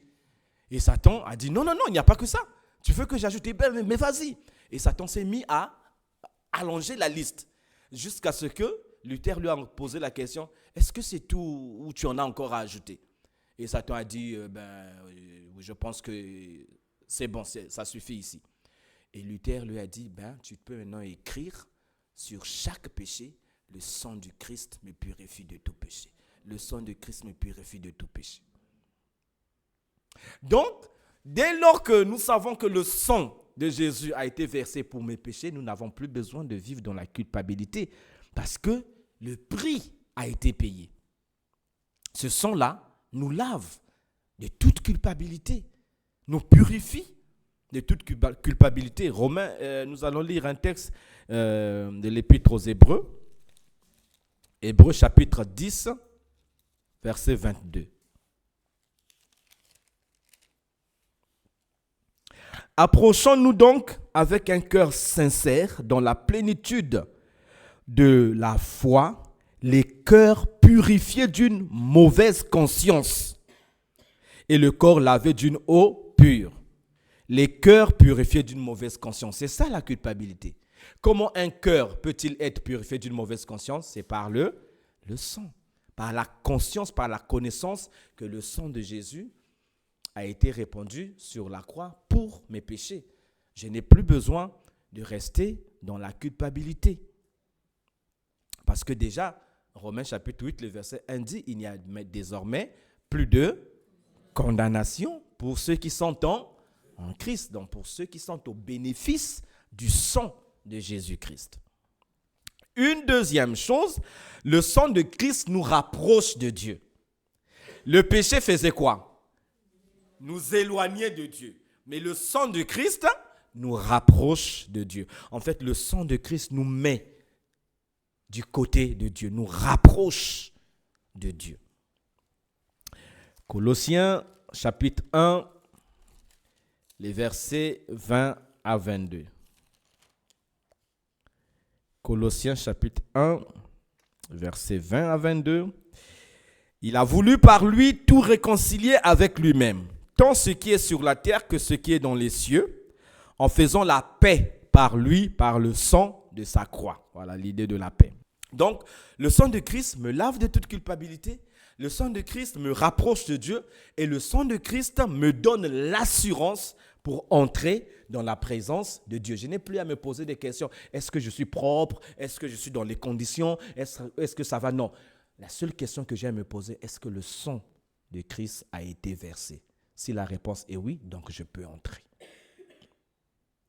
[SPEAKER 1] Et Satan a dit, non, il n'y a pas que ça. Tu veux que j'ajoute, mais vas-y. Et Satan s'est mis à allonger la liste jusqu'à ce que Luther lui a posé la question, est-ce que c'est tout ou tu en as encore à ajouter? Et Satan a dit, je pense que c'est bon, ça suffit ici. Et Luther lui a dit, tu peux maintenant écrire sur chaque péché, le sang du Christ me purifie de tout péché. Le sang de Christ me purifie de tout péché. Donc, dès lors que nous savons que le sang de Jésus a été versé pour mes péchés, nous n'avons plus besoin de vivre dans la culpabilité parce que le prix a été payé. Ce sang-là nous lave de toute culpabilité, nous purifie de toute culpabilité. Romains, nous allons lire un texte de l'Épître aux Hébreux. Hébreux chapitre 10, verset 22. Approchons-nous donc avec un cœur sincère dans la plénitude de la foi, les cœurs purifiés d'une mauvaise conscience et le corps lavé d'une eau pure. Les cœurs purifiés d'une mauvaise conscience, c'est ça la culpabilité. Comment un cœur peut-il être purifié d'une mauvaise conscience? C'est par le sang, par la conscience, par la connaissance que le sang de Jésus a été répandu sur la croix pour mes péchés. Je n'ai plus besoin de rester dans la culpabilité. Parce que déjà, Romains chapitre 8, le verset 1 dit, il n'y a désormais plus de condamnation pour ceux qui sont en Christ, donc pour ceux qui sont au bénéfice du sang de Jésus-Christ. Une deuxième chose, le sang de Christ nous rapproche de Dieu. Le péché faisait quoi? Nous éloignait de Dieu. Mais le sang de Christ nous rapproche de Dieu. En fait, le sang de Christ nous met du côté de Dieu, nous rapproche de Dieu. Colossiens chapitre 1, les versets 20 à 22. Colossiens chapitre 1, versets 20 à 22. Il a voulu par lui tout réconcilier avec lui-même, tant ce qui est sur la terre que ce qui est dans les cieux, en faisant la paix par lui, par le sang de sa croix. Voilà l'idée de la paix. Donc, le sang de Christ me lave de toute culpabilité, le sang de Christ me rapproche de Dieu et le sang de Christ me donne l'assurance pour entrer dans la présence de Dieu. Je n'ai plus à me poser des questions. Est-ce que je suis propre? Est-ce que je suis dans les conditions? Est-ce que ça va? Non. La seule question que j'ai à me poser, est-ce que le sang de Christ a été versé? Si la réponse est oui, donc je peux entrer.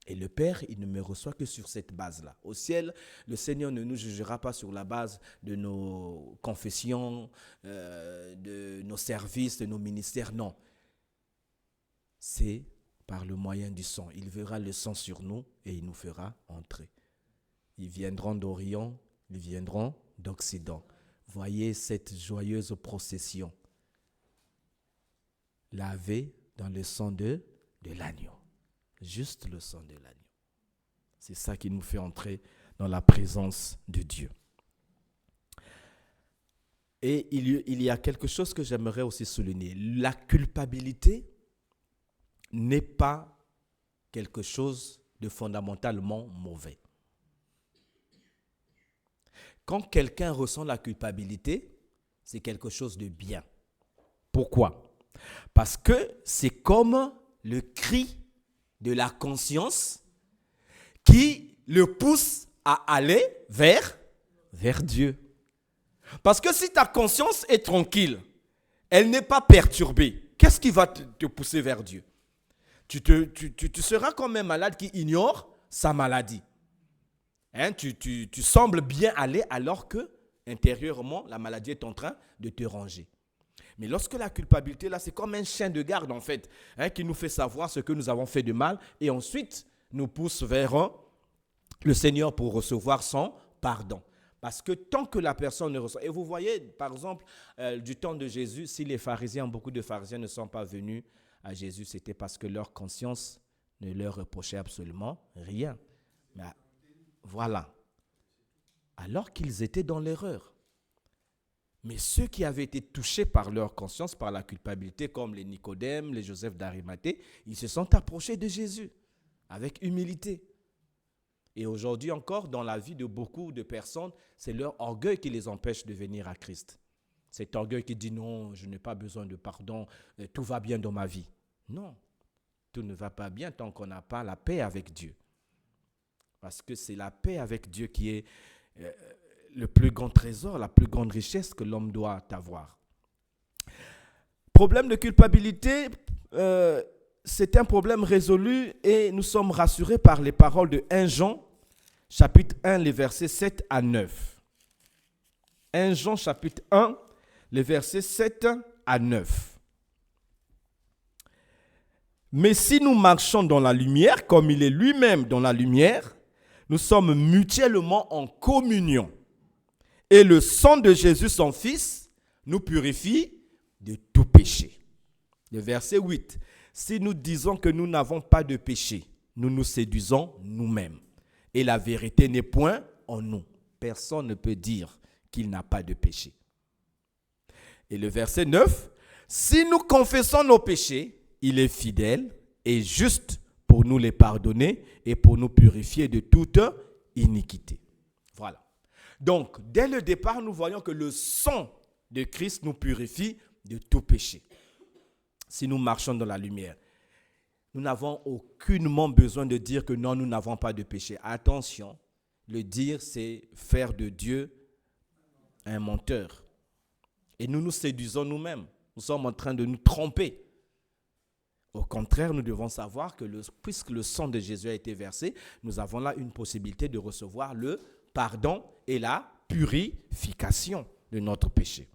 [SPEAKER 1] Et le Père, il ne me reçoit que sur cette base-là. Au ciel, le Seigneur ne nous jugera pas sur la base de nos confessions, de nos services, de nos ministères. Non. C'est par le moyen du sang. Il verra le sang sur nous et il nous fera entrer. Ils viendront d'Orient, ils viendront d'Occident. Voyez cette joyeuse procession lavée dans le sang de l'agneau. Juste le sang de l'agneau. C'est ça qui nous fait entrer dans la présence de Dieu. Et il y a quelque chose que j'aimerais aussi souligner. La culpabilité n'est pas quelque chose de fondamentalement mauvais. Quand quelqu'un ressent la culpabilité, c'est quelque chose de bien. Pourquoi? Parce que c'est comme le cri de la conscience qui le pousse à aller vers Dieu. Parce que si ta conscience est tranquille, elle n'est pas perturbée, qu'est-ce qui va te pousser vers Dieu? Tu seras comme un malade qui ignore sa maladie. Tu sembles bien aller alors que intérieurement, la maladie est en train de te ranger. Mais lorsque la culpabilité, là, c'est comme un chien de garde, en fait, qui nous fait savoir ce que nous avons fait de mal et ensuite nous pousse vers le Seigneur pour recevoir son pardon. Parce que tant que la personne ne reçoit... Et vous voyez, par exemple, du temps de Jésus, si les pharisiens, beaucoup de pharisiens ne sont pas venus à Jésus, c'était parce que leur conscience ne leur reprochait absolument rien. Mais voilà. Alors qu'ils étaient dans l'erreur. Mais ceux qui avaient été touchés par leur conscience, par la culpabilité, comme les Nicodème, les Joseph d'Arimathée, ils se sont approchés de Jésus avec humilité. Et aujourd'hui encore, dans la vie de beaucoup de personnes, c'est leur orgueil qui les empêche de venir à Christ. Cet orgueil qui dit non, je n'ai pas besoin de pardon, tout va bien dans ma vie. Non, tout ne va pas bien tant qu'on n'a pas la paix avec Dieu. Parce que c'est la paix avec Dieu qui est le plus grand trésor, la plus grande richesse que l'homme doit avoir. Problème de culpabilité, c'est un problème résolu et nous sommes rassurés par les paroles de 1 Jean, chapitre 1, les versets 7 à 9. 1 Jean, chapitre 1, les versets 7 à 9. Mais si nous marchons dans la lumière, comme il est lui-même dans la lumière, nous sommes mutuellement en communion. Et le sang de Jésus, son Fils, nous purifie de tout péché. Le verset 8. Si nous disons que nous n'avons pas de péché, nous nous séduisons nous-mêmes. Et la vérité n'est point en nous. Personne ne peut dire qu'il n'a pas de péché. Et le verset 9. Si nous confessons nos péchés, il est fidèle et juste pour nous les pardonner et pour nous purifier de toute iniquité. Voilà. Donc, dès le départ, nous voyons que le sang de Christ nous purifie de tout péché. Si nous marchons dans la lumière, nous n'avons aucunement besoin de dire que non, nous n'avons pas de péché. Attention, le dire, c'est faire de Dieu un menteur. Et nous nous séduisons nous-mêmes. Nous sommes en train de nous tromper. Au contraire, nous devons savoir que puisque le sang de Jésus a été versé, nous avons là une possibilité de recevoir le pardon et la purification de notre péché.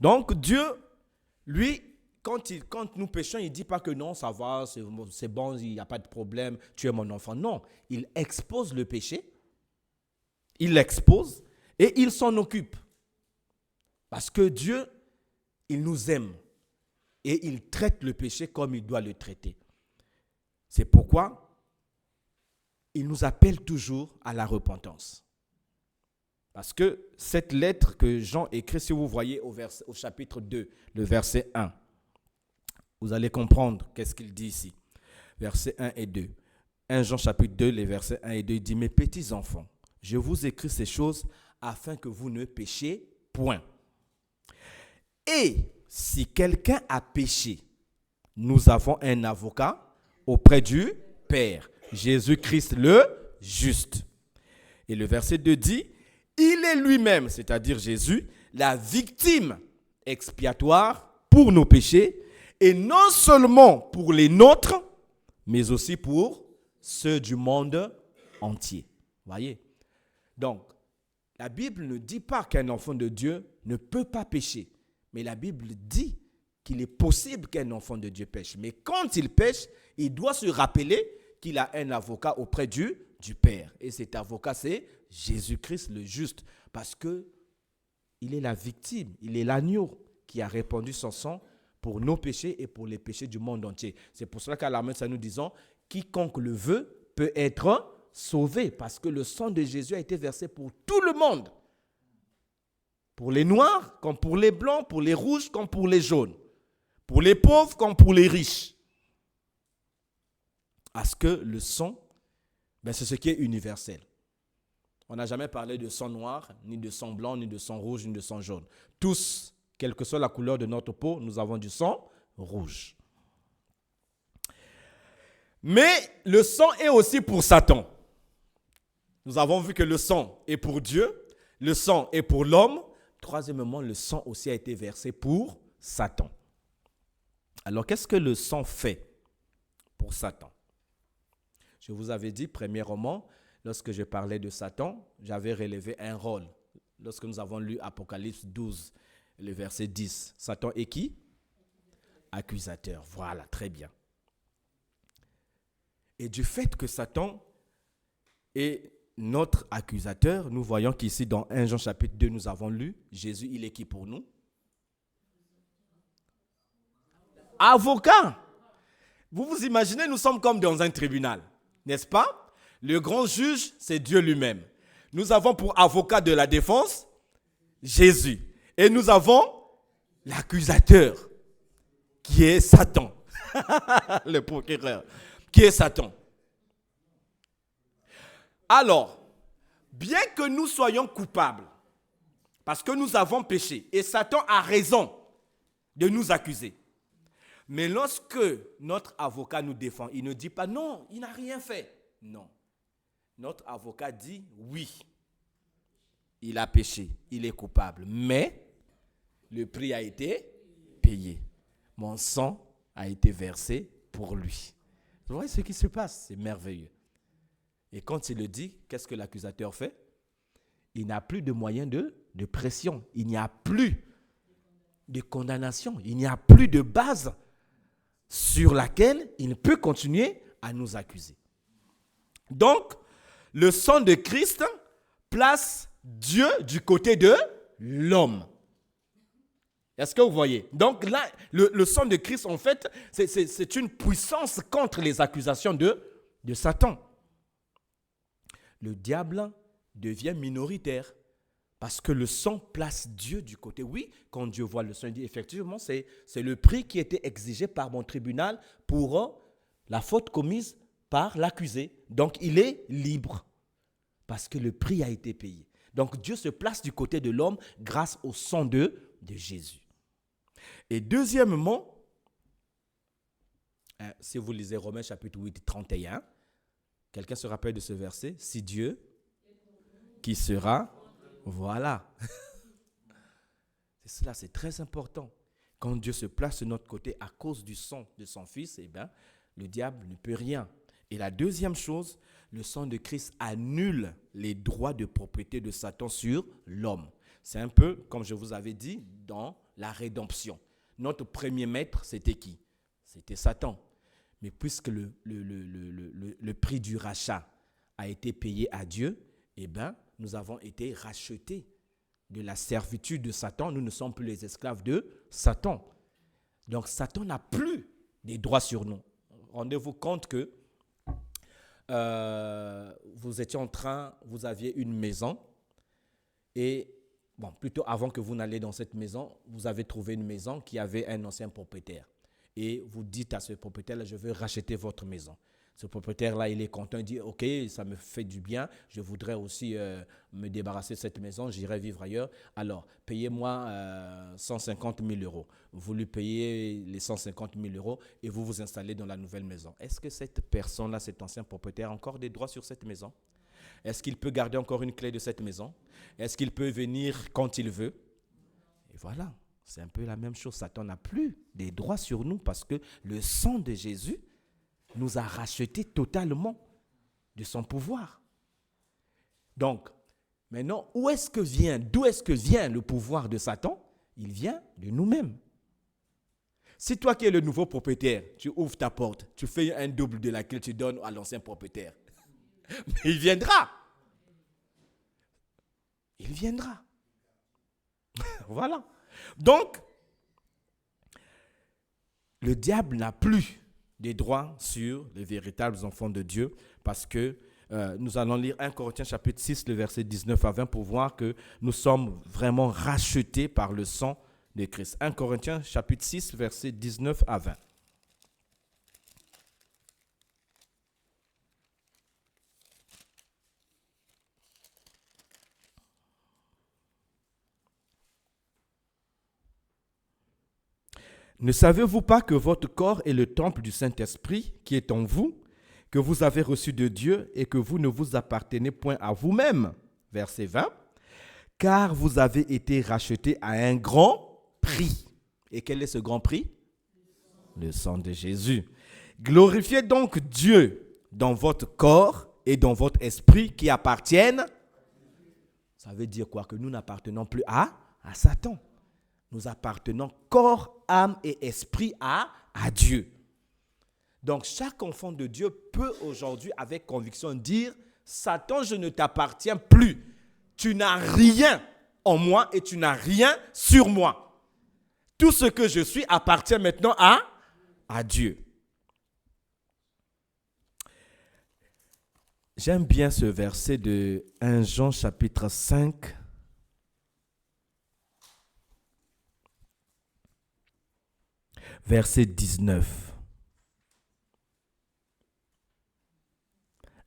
[SPEAKER 1] Donc Dieu, lui, quand nous péchons, il ne dit pas que non, ça va, c'est bon, il n'y a pas de problème, tu es mon enfant. Non, il expose le péché, il l'expose et il s'en occupe. Parce que Dieu, il nous aime et il traite le péché comme il doit le traiter. C'est pourquoi il nous appelle toujours à la repentance. Parce que cette lettre que Jean écrit, si vous voyez au chapitre 2, le verset 1, vous allez comprendre qu'est-ce qu'il dit ici. Versets 1 et 2. 1 Jean chapitre 2, les versets 1 et 2, il dit « Mes petits enfants, je vous écris ces choses afin que vous ne péchiez point. Et si quelqu'un a péché, nous avons un avocat auprès du Père, Jésus-Christ le juste. » Et le verset 2 dit « Il est lui-même, c'est-à-dire Jésus, la victime expiatoire pour nos péchés, et non seulement pour les nôtres, mais aussi pour ceux du monde entier. » Voyez? Donc, la Bible ne dit pas qu'un enfant de Dieu ne peut pas pécher. Mais la Bible dit qu'il est possible qu'un enfant de Dieu pêche. Mais quand il pêche, il doit se rappeler qu'il a un avocat auprès du Père. Et cet avocat, c'est Jésus-Christ le juste. Parce qu'il est la victime, il est l'agneau qui a répandu son sang pour nos péchés et pour les péchés du monde entier. C'est pour cela qu'à la messe, nous disons, quiconque le veut peut être sauvé. Parce que le sang de Jésus a été versé pour tout le monde. Pour les noirs, comme pour les blancs, pour les rouges, comme pour les jaunes. Pour les pauvres, comme pour les riches. Parce que le sang, c'est ce qui est universel. On n'a jamais parlé de sang noir, ni de sang blanc, ni de sang rouge, ni de sang jaune. Tous, quelle que soit la couleur de notre peau, nous avons du sang rouge. Mais le sang est aussi pour Satan. Nous avons vu que le sang est pour Dieu, le sang est pour l'homme. Troisièmement, le sang aussi a été versé pour Satan. Alors, qu'est-ce que le sang fait pour Satan? Je vous avais dit, premièrement, lorsque je parlais de Satan, j'avais relevé un rôle. Lorsque nous avons lu Apocalypse 12, le verset 10, Satan est qui? Accusateur. Voilà, très bien. Et du fait que Satan est notre accusateur, nous voyons qu'ici dans 1 Jean chapitre 2, nous avons lu, Jésus, il est qui pour nous? Avocat. Vous vous imaginez, nous sommes comme dans un tribunal, n'est-ce pas? Le grand juge, c'est Dieu lui-même. Nous avons pour avocat de la défense Jésus. Et nous avons l'accusateur, qui est Satan. Le procureur, qui est Satan. Alors, bien que nous soyons coupables, parce que nous avons péché, et Satan a raison de nous accuser, mais lorsque notre avocat nous défend, il ne dit pas non, il n'a rien fait. Non. Notre avocat dit oui, il a péché, il est coupable, mais le prix a été payé. Mon sang a été versé pour lui. Vous voyez ce qui se passe, c'est merveilleux. Et quand il le dit, qu'est-ce que l'accusateur fait? Il n'a plus de moyens de pression. Il n'y a plus de condamnation. Il n'y a plus de base sur laquelle il peut continuer à nous accuser. Donc, le sang de Christ place Dieu du côté de l'homme. Est-ce que vous voyez? Donc là, le sang de Christ, en fait, c'est une puissance contre les accusations de Satan. Le diable devient minoritaire parce que le sang place Dieu du côté. Oui, quand Dieu voit le sang, il dit effectivement, c'est le prix qui était exigé par mon tribunal pour la faute commise par l'accusé. Donc, il est libre parce que le prix a été payé. Donc, Dieu se place du côté de l'homme grâce au sang de Jésus. Et deuxièmement, si vous lisez Romains chapitre 8, 31, quelqu'un se rappelle de ce verset? Si Dieu, qui sera, voilà. C'est cela, c'est très important. Quand Dieu se place de notre côté à cause du sang de son Fils, eh bien, le diable ne peut rien. Et la deuxième chose, le sang de Christ annule les droits de propriété de Satan sur l'homme. C'est un peu, comme je vous avais dit, dans la rédemption. Notre premier maître, c'était qui? C'était Satan. Mais puisque le prix du rachat a été payé à Dieu, eh bien, nous avons été rachetés de la servitude de Satan. Nous ne sommes plus les esclaves de Satan. Donc, Satan n'a plus des droits sur nous. Rendez-vous compte que vous aviez une maison et, plutôt avant que vous n'alliez dans cette maison, vous avez trouvé une maison qui avait un ancien propriétaire. Et vous dites à ce propriétaire-là, je veux racheter votre maison. Ce propriétaire-là, il est content, il dit, ok, ça me fait du bien, je voudrais aussi me débarrasser de cette maison, j'irai vivre ailleurs. Alors, payez-moi 150 000 euros. Vous lui payez les 150 000 euros et vous vous installez dans la nouvelle maison. Est-ce que cette personne-là, cet ancien propriétaire, a encore des droits sur cette maison? Est-ce qu'il peut garder encore une clé de cette maison? Est-ce qu'il peut venir quand il veut? Et voilà, c'est un peu la même chose. Satan n'a plus des droits sur nous parce que le sang de Jésus nous a rachetés totalement de son pouvoir. Donc, maintenant, d'où est-ce que vient le pouvoir de Satan? Il vient de nous-mêmes. Si toi qui es le nouveau propriétaire, tu ouvres ta porte, tu fais un double de laquelle tu donnes à l'ancien propriétaire, mais il viendra. Il viendra. Voilà. Donc, le diable n'a plus des droits sur les véritables enfants de Dieu parce que nous allons lire 1 Corinthiens chapitre 6, le verset 19 à 20 pour voir que nous sommes vraiment rachetés par le sang de Christ. 1 Corinthiens chapitre 6, verset 19 à 20. Ne savez-vous pas que votre corps est le temple du Saint-Esprit qui est en vous, que vous avez reçu de Dieu et que vous ne vous appartenez point à vous-même? Verset 20. Car vous avez été rachetés à un grand prix. Et quel est ce grand prix? Le sang de Jésus. Glorifiez donc Dieu dans votre corps et dans votre esprit qui appartiennent. Ça veut dire quoi? Que nous n'appartenons plus à Satan. Nous appartenons corps, âme et esprit à Dieu. Donc, chaque enfant de Dieu peut aujourd'hui, avec conviction, dire Satan, je ne t'appartiens plus. Tu n'as rien en moi et tu n'as rien sur moi. Tout ce que je suis appartient maintenant à Dieu. J'aime bien ce verset de 1 Jean chapitre 5. Verset 19.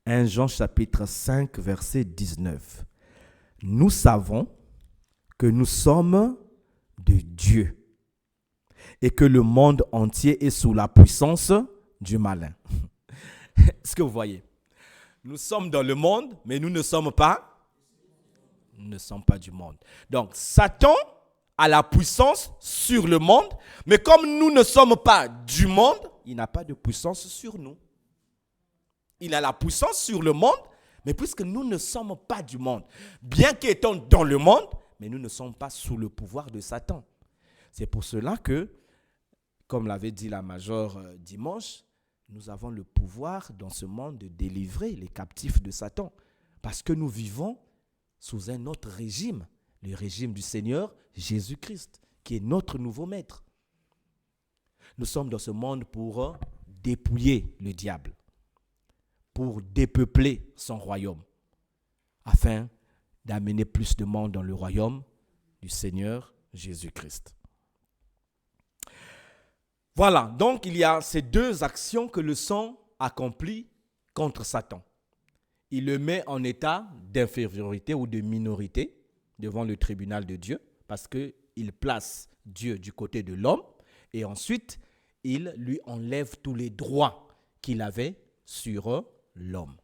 [SPEAKER 1] 1 Jean chapitre 5, verset 19. Nous savons que nous sommes de Dieu et que le monde entier est sous la puissance du malin. Est-ce que vous voyez? Nous sommes dans le monde, mais nous ne sommes pas du monde. Donc, Satan a la puissance sur le monde, mais comme nous ne sommes pas du monde, il n'a pas de puissance sur nous. Il a la puissance sur le monde, mais puisque nous ne sommes pas du monde, bien qu'étant dans le monde, mais nous ne sommes pas sous le pouvoir de Satan. C'est pour cela que, comme l'avait dit la majeure dimanche, nous avons le pouvoir dans ce monde de délivrer les captifs de Satan. Parce que nous vivons sous un autre régime, le régime du Seigneur Jésus-Christ, qui est notre nouveau maître. Nous sommes dans ce monde pour dépouiller le diable, pour dépeupler son royaume, afin d'amener plus de monde dans le royaume du Seigneur Jésus-Christ. Voilà, donc il y a ces deux actions que le sang accomplit contre Satan. Il le met en état d'infériorité ou de minorité devant le tribunal de Dieu, parce qu'il place Dieu du côté de l'homme, et ensuite, il lui enlève tous les droits qu'il avait sur l'homme.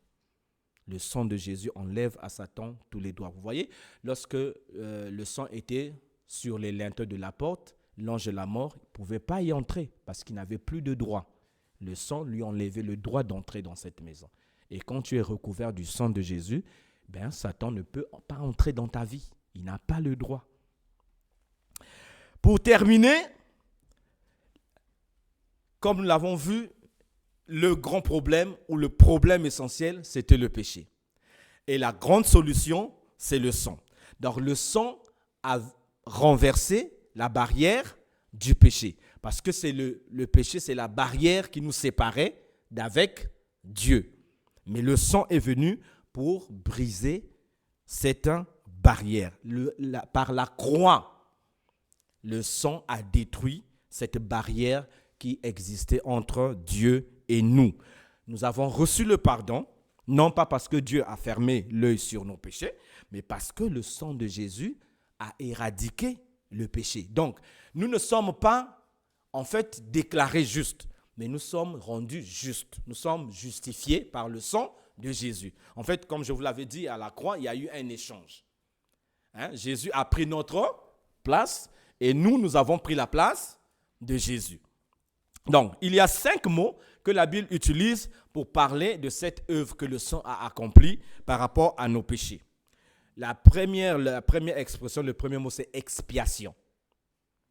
[SPEAKER 1] Le sang de Jésus enlève à Satan tous les droits. Vous voyez, lorsque le sang était sur les linteaux de la porte, l'ange de la mort ne pouvait pas y entrer parce qu'il n'avait plus de droit. Le sang lui enlevait le droit d'entrer dans cette maison. Et quand tu es recouvert du sang de Jésus, Satan ne peut pas entrer dans ta vie. Il n'a pas le droit. Pour terminer, comme nous l'avons vu, le grand problème ou le problème essentiel, c'était le péché. Et la grande solution, c'est le sang. Donc le sang a renversé la barrière du péché. Parce que c'est le péché, c'est la barrière qui nous séparait d'avec Dieu. Mais le sang est venu pour briser cette barrière. Par la croix, le sang a détruit cette barrière qui existait entre Dieu et nous. Nous avons reçu le pardon, non pas parce que Dieu a fermé l'œil sur nos péchés, mais parce que le sang de Jésus a éradiqué le péché. Donc, nous ne sommes pas, en fait, déclarés justes, mais nous sommes rendus justes. Nous sommes justifiés par le sang de Jésus. En fait, comme je vous l'avais dit, à la croix, il y a eu un échange. Jésus a pris notre place et nous avons pris la place de Jésus. Donc, il y a 5 mots que la Bible utilise pour parler de cette œuvre que le sang a accomplie par rapport à nos péchés. La première expression, le premier mot, c'est expiation.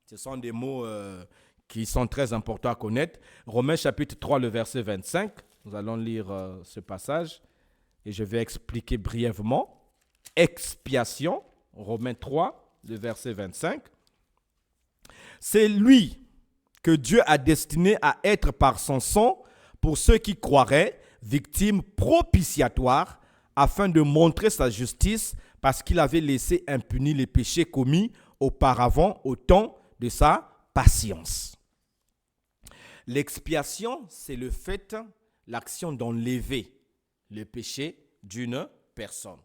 [SPEAKER 1] Ce sont des mots qui sont très importants à connaître. Romains chapitre 3, le verset 25. Nous allons lire ce passage et je vais expliquer brièvement. Expiation, Romains 3, le verset 25. C'est lui que Dieu a destiné à être par son sang pour ceux qui croiraient, victime propitiatoire, afin de montrer sa justice parce qu'il avait laissé impunis les péchés commis auparavant au temps de sa patience. L'expiation, c'est le fait, l'action d'enlever le péché d'une personne.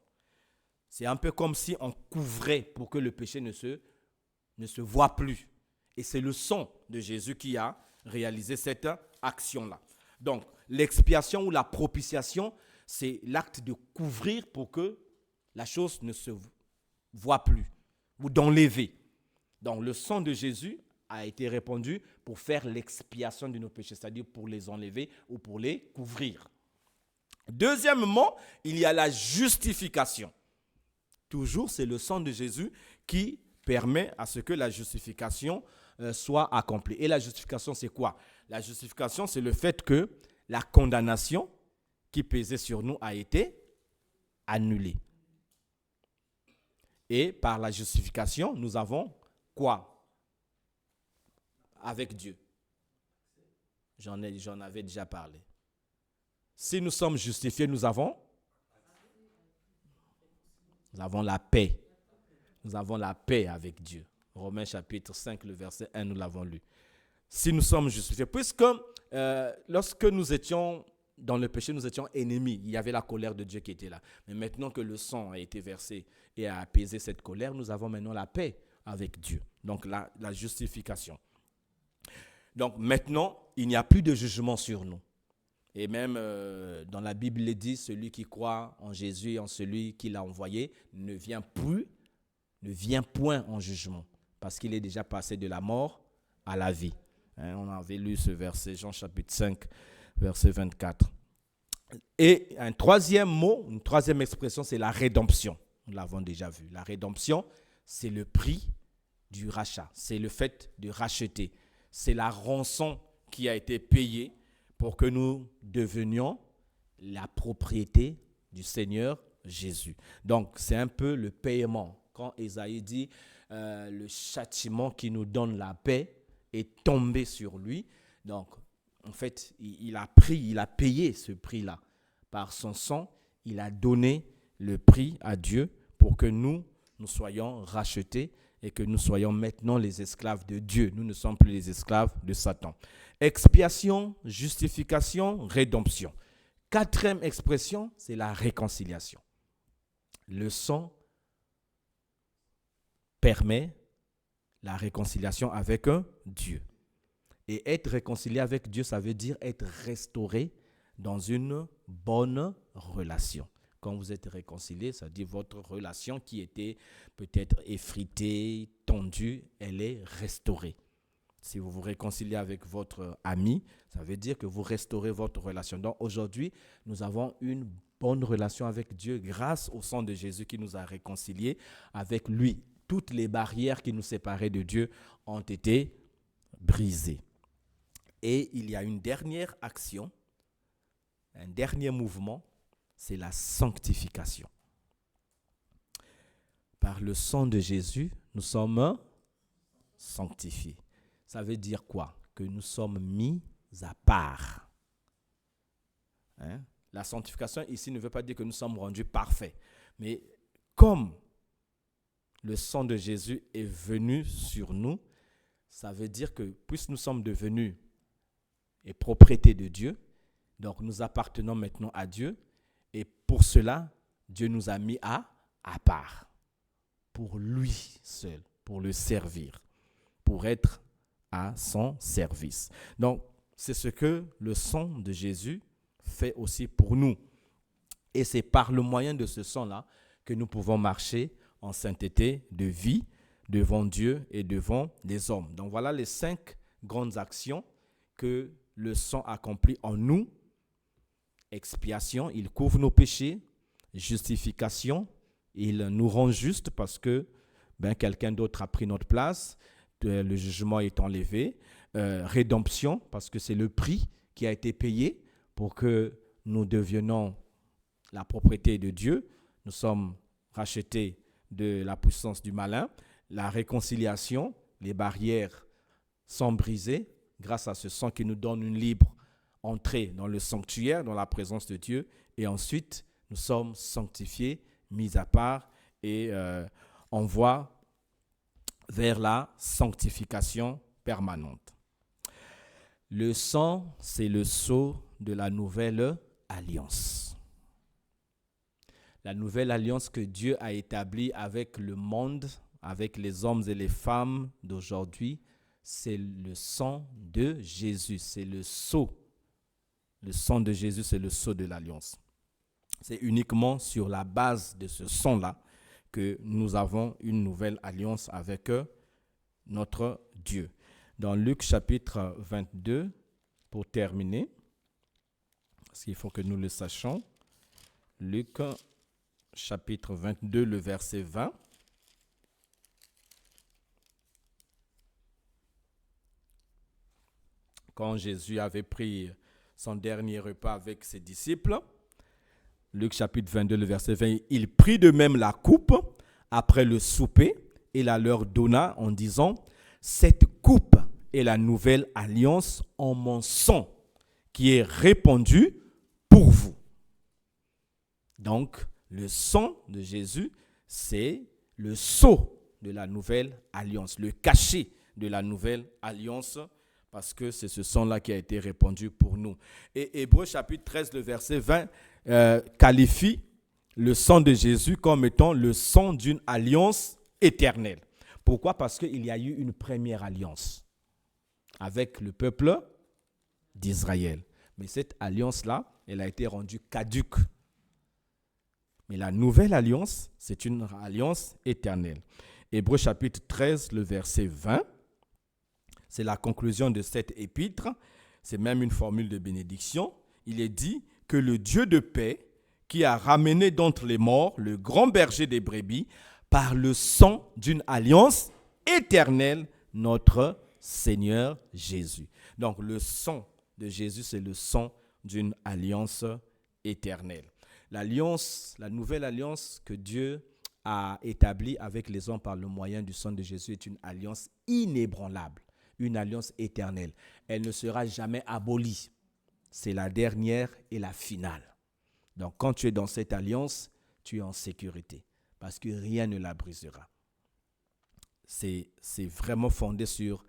[SPEAKER 1] C'est un peu comme si on couvrait pour que le péché ne se voit plus. Et c'est le sang de Jésus qui a réalisé cette action-là. Donc, l'expiation ou la propitiation, c'est l'acte de couvrir pour que la chose ne se voit plus ou d'enlever. Donc, le sang de Jésus a été répandu pour faire l'expiation de nos péchés, c'est-à-dire pour les enlever ou pour les couvrir. Deuxièmement, il y a la justification. Toujours, c'est le sang de Jésus qui permet à ce que la justification soit accomplie. Et la justification, c'est quoi? La justification, c'est le fait que la condamnation qui pesait sur nous a été annulée. Et par la justification, nous avons quoi avec Dieu? J'en avais déjà parlé. Si nous sommes justifiés, nous avons la paix. Nous avons la paix avec Dieu. Romains chapitre 5, le verset 1, nous l'avons lu. Si nous sommes justifiés, puisque lorsque nous étions dans le péché, nous étions ennemis. Il y avait la colère de Dieu qui était là. Mais maintenant que le sang a été versé et a apaisé cette colère, nous avons maintenant la paix avec Dieu. Donc la justification. Donc maintenant, il n'y a plus de jugement sur nous. Et même dans la Bible, il est dit, celui qui croit en Jésus et en celui qui l'a envoyé ne vient point en jugement, parce qu'il est déjà passé de la mort à la vie. On avait lu ce verset, Jean chapitre 5, verset 24. Et un troisième mot, une troisième expression, c'est la rédemption. Nous l'avons déjà vu. La rédemption, c'est le prix du rachat. C'est le fait de racheter. C'est la rançon qui a été payée pour que nous devenions la propriété du Seigneur Jésus. Donc, c'est un peu le paiement. Quand Ésaïe dit le châtiment qui nous donne la paix est tombé sur lui. Donc, en fait, il a payé ce prix-là. Par son sang, il a donné le prix à Dieu pour que nous soyons rachetés et que nous soyons maintenant les esclaves de Dieu. Nous ne sommes plus les esclaves de Satan. Expiation, justification, rédemption. Quatrième expression, c'est la réconciliation. Le sang permet la réconciliation avec Dieu. Et être réconcilié avec Dieu, ça veut dire être restauré dans une bonne relation. Quand vous êtes réconcilié, ça veut dire votre relation qui était peut-être effritée, tendue, elle est restaurée. Si vous vous réconciliez avec votre ami, ça veut dire que vous restaurez votre relation. Donc aujourd'hui, nous avons une bonne relation avec Dieu grâce au sang de Jésus qui nous a réconciliés avec lui. Toutes les barrières qui nous séparaient de Dieu ont été brisées. Et il y a une dernière action, un dernier mouvement, c'est la sanctification. Par le sang de Jésus, nous sommes sanctifiés. Ça veut dire quoi? Que nous sommes mis à part. La sanctification ici ne veut pas dire que nous sommes rendus parfaits. Mais comme le sang de Jésus est venu sur nous, ça veut dire que puisque nous sommes devenus et propriété de Dieu, donc nous appartenons maintenant à Dieu, et pour cela, Dieu nous a mis à part, pour lui seul, pour le servir, pour être à son service. Donc, c'est ce que le sang de Jésus fait aussi pour nous. Et c'est par le moyen de ce sang-là que nous pouvons marcher en sainteté de vie devant Dieu et devant les hommes. Donc, voilà les 5 grandes actions que le sang accomplit en nous. Expiation, il couvre nos péchés. Justification, il nous rend justes parce que quelqu'un d'autre a pris notre place. Le jugement est enlevé. Rédemption, parce que c'est le prix qui a été payé pour que nous devenions la propriété de Dieu. Nous sommes rachetés de la puissance du malin. La réconciliation, les barrières sont brisées grâce à ce sang qui nous donne une libre entrée dans le sanctuaire, dans la présence de Dieu. Et ensuite, nous sommes sanctifiés, mis à part et on voit vers la sanctification permanente. Le sang, c'est le sceau de la nouvelle alliance. La nouvelle alliance que Dieu a établie avec le monde, avec les hommes et les femmes d'aujourd'hui, c'est le sang de Jésus, c'est le sceau. Le sang de Jésus, c'est le sceau de l'alliance. C'est uniquement sur la base de ce sang-là que nous avons une nouvelle alliance avec notre Dieu. Dans Luc chapitre 22, pour terminer, parce qu'il faut que nous le sachions, Luc chapitre 22, le verset 20. Quand Jésus avait pris son dernier repas avec ses disciples, Luc chapitre 22, le verset 20, il prit de même la coupe après le souper et la leur donna en disant, cette coupe est la nouvelle alliance en mon sang qui est répandue pour vous. Donc, le sang de Jésus, c'est le sceau de la nouvelle alliance, le cachet de la nouvelle alliance, parce que c'est ce sang-là qui a été répandu pour nous. Et Hébreux chapitre 13, le verset 20, qualifie le sang de Jésus comme étant le sang d'une alliance éternelle. Pourquoi? Parce qu'il y a eu une première alliance avec le peuple d'Israël. Mais cette alliance-là, elle a été rendue caduque. Mais la nouvelle alliance, c'est une alliance éternelle. Hébreux chapitre 13, le verset 20, c'est la conclusion de cette épître. C'est même une formule de bénédiction. Il est dit que le Dieu de paix, qui a ramené d'entre les morts le grand berger des brebis, par le sang d'une alliance éternelle, notre Seigneur Jésus. Donc le sang de Jésus, c'est le sang d'une alliance éternelle. L'alliance, la nouvelle alliance que Dieu a établie avec les hommes par le moyen du sang de Jésus est une alliance inébranlable, une alliance éternelle. Elle ne sera jamais abolie. C'est la dernière et la finale. Donc quand tu es dans cette alliance, tu es en sécurité parce que rien ne la brisera. C'est vraiment fondé sur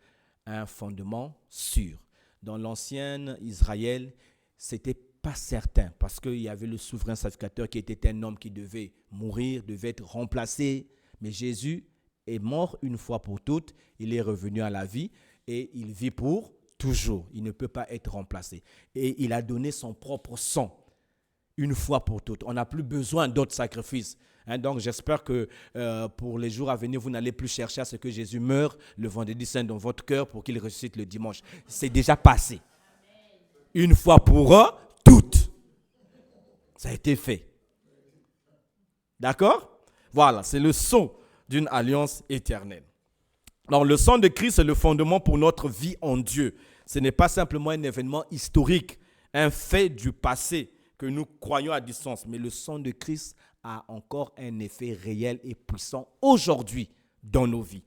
[SPEAKER 1] un fondement sûr. Dans l'ancien Israël, c'était pas certain parce qu'il y avait le souverain sacrificateur qui était un homme qui devait mourir, devait être remplacé. Mais Jésus est mort une fois pour toutes, il est revenu à la vie et il vit pour toujours. Il ne peut pas être remplacé. Et il a donné son propre sang une fois pour toutes. On n'a plus besoin d'autres sacrifices. Donc j'espère que pour les jours à venir, vous n'allez plus chercher à ce que Jésus meure le vendredi saint dans votre cœur pour qu'il ressuscite le dimanche. C'est déjà passé. Une fois pour toutes. Ça a été fait. D'accord? Voilà, c'est le sang d'une alliance éternelle. Alors le sang de Christ est le fondement pour notre vie en Dieu. Ce n'est pas simplement un événement historique, un fait du passé que nous croyons à distance, mais le sang de Christ a encore un effet réel et puissant aujourd'hui dans nos vies.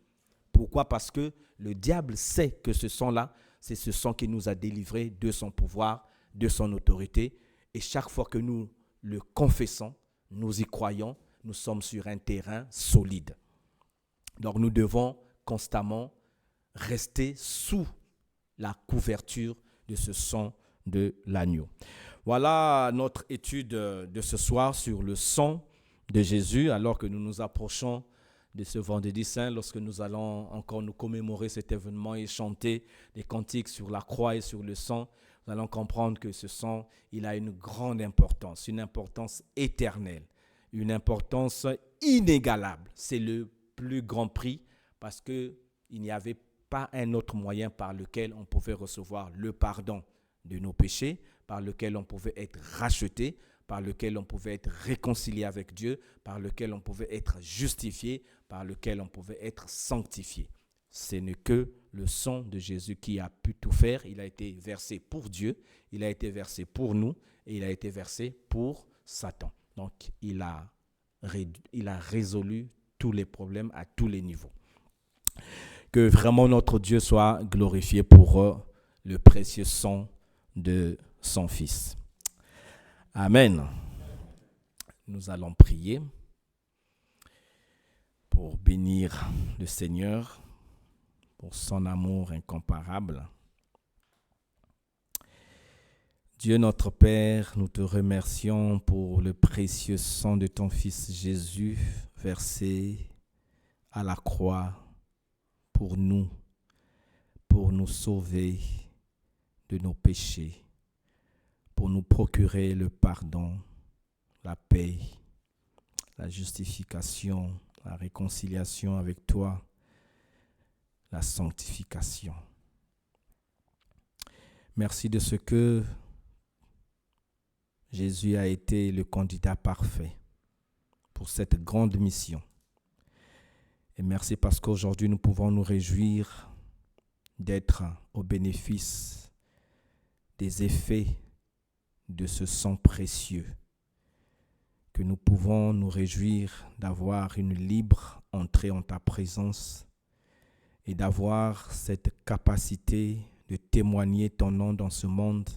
[SPEAKER 1] Pourquoi? Parce que le diable sait que ce sang-là, c'est ce sang qui nous a délivrés de son pouvoir, de son autorité. Et chaque fois que nous le confessons, nous y croyons, nous sommes sur un terrain solide. Donc nous devons constamment rester sous la couverture de ce sang de l'agneau. Voilà notre étude de ce soir sur le sang de Jésus, alors que nous nous approchons de ce vendredi saint, lorsque nous allons encore nous commémorer cet événement et chanter des cantiques sur la croix et sur le sang. Nous allons comprendre que ce sang, il a une grande importance, une importance éternelle, une importance inégalable. C'est le plus grand prix parce qu'il n'y avait pas un autre moyen par lequel on pouvait recevoir le pardon de nos péchés, par lequel on pouvait être racheté, par lequel on pouvait être réconcilié avec Dieu, par lequel on pouvait être justifié, par lequel on pouvait être sanctifié. Ce n'est que le sang de Jésus qui a pu tout faire. Il a été versé pour Dieu, il a été versé pour nous et il a été versé pour Satan. Donc, il a résolu tous les problèmes à tous les niveaux. Que vraiment notre Dieu soit glorifié pour le précieux sang de son Fils. Amen. Nous allons prier pour bénir le Seigneur pour son amour incomparable. Dieu notre Père, nous te remercions pour le précieux sang de ton Fils Jésus versé à la croix pour nous sauver de nos péchés, pour nous procurer le pardon, la paix, la justification, la réconciliation avec toi, la sanctification. Merci de ce que Jésus a été le candidat parfait pour cette grande mission. Et merci parce qu'aujourd'hui nous pouvons nous réjouir d'être au bénéfice des effets de ce sang précieux que nous pouvons nous réjouir d'avoir une libre entrée en ta présence et d'avoir cette capacité de témoigner ton nom dans ce monde,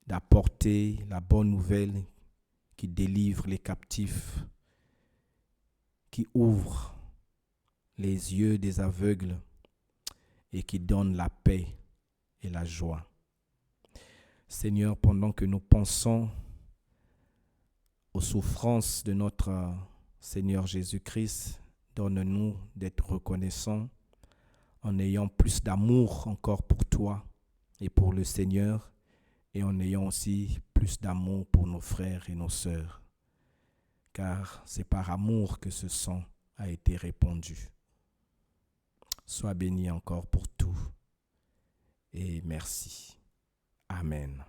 [SPEAKER 1] d'apporter la bonne nouvelle qui délivre les captifs, qui ouvre les yeux des aveugles et qui donne la paix et la joie. Seigneur, pendant que nous pensons aux souffrances de notre Seigneur Jésus-Christ, donne-nous d'être reconnaissants en ayant plus d'amour encore pour toi et pour le Seigneur, et en ayant aussi plus d'amour pour nos frères et nos sœurs, car c'est par amour que ce sang a été répandu. Sois béni encore pour tout, et merci. Amen.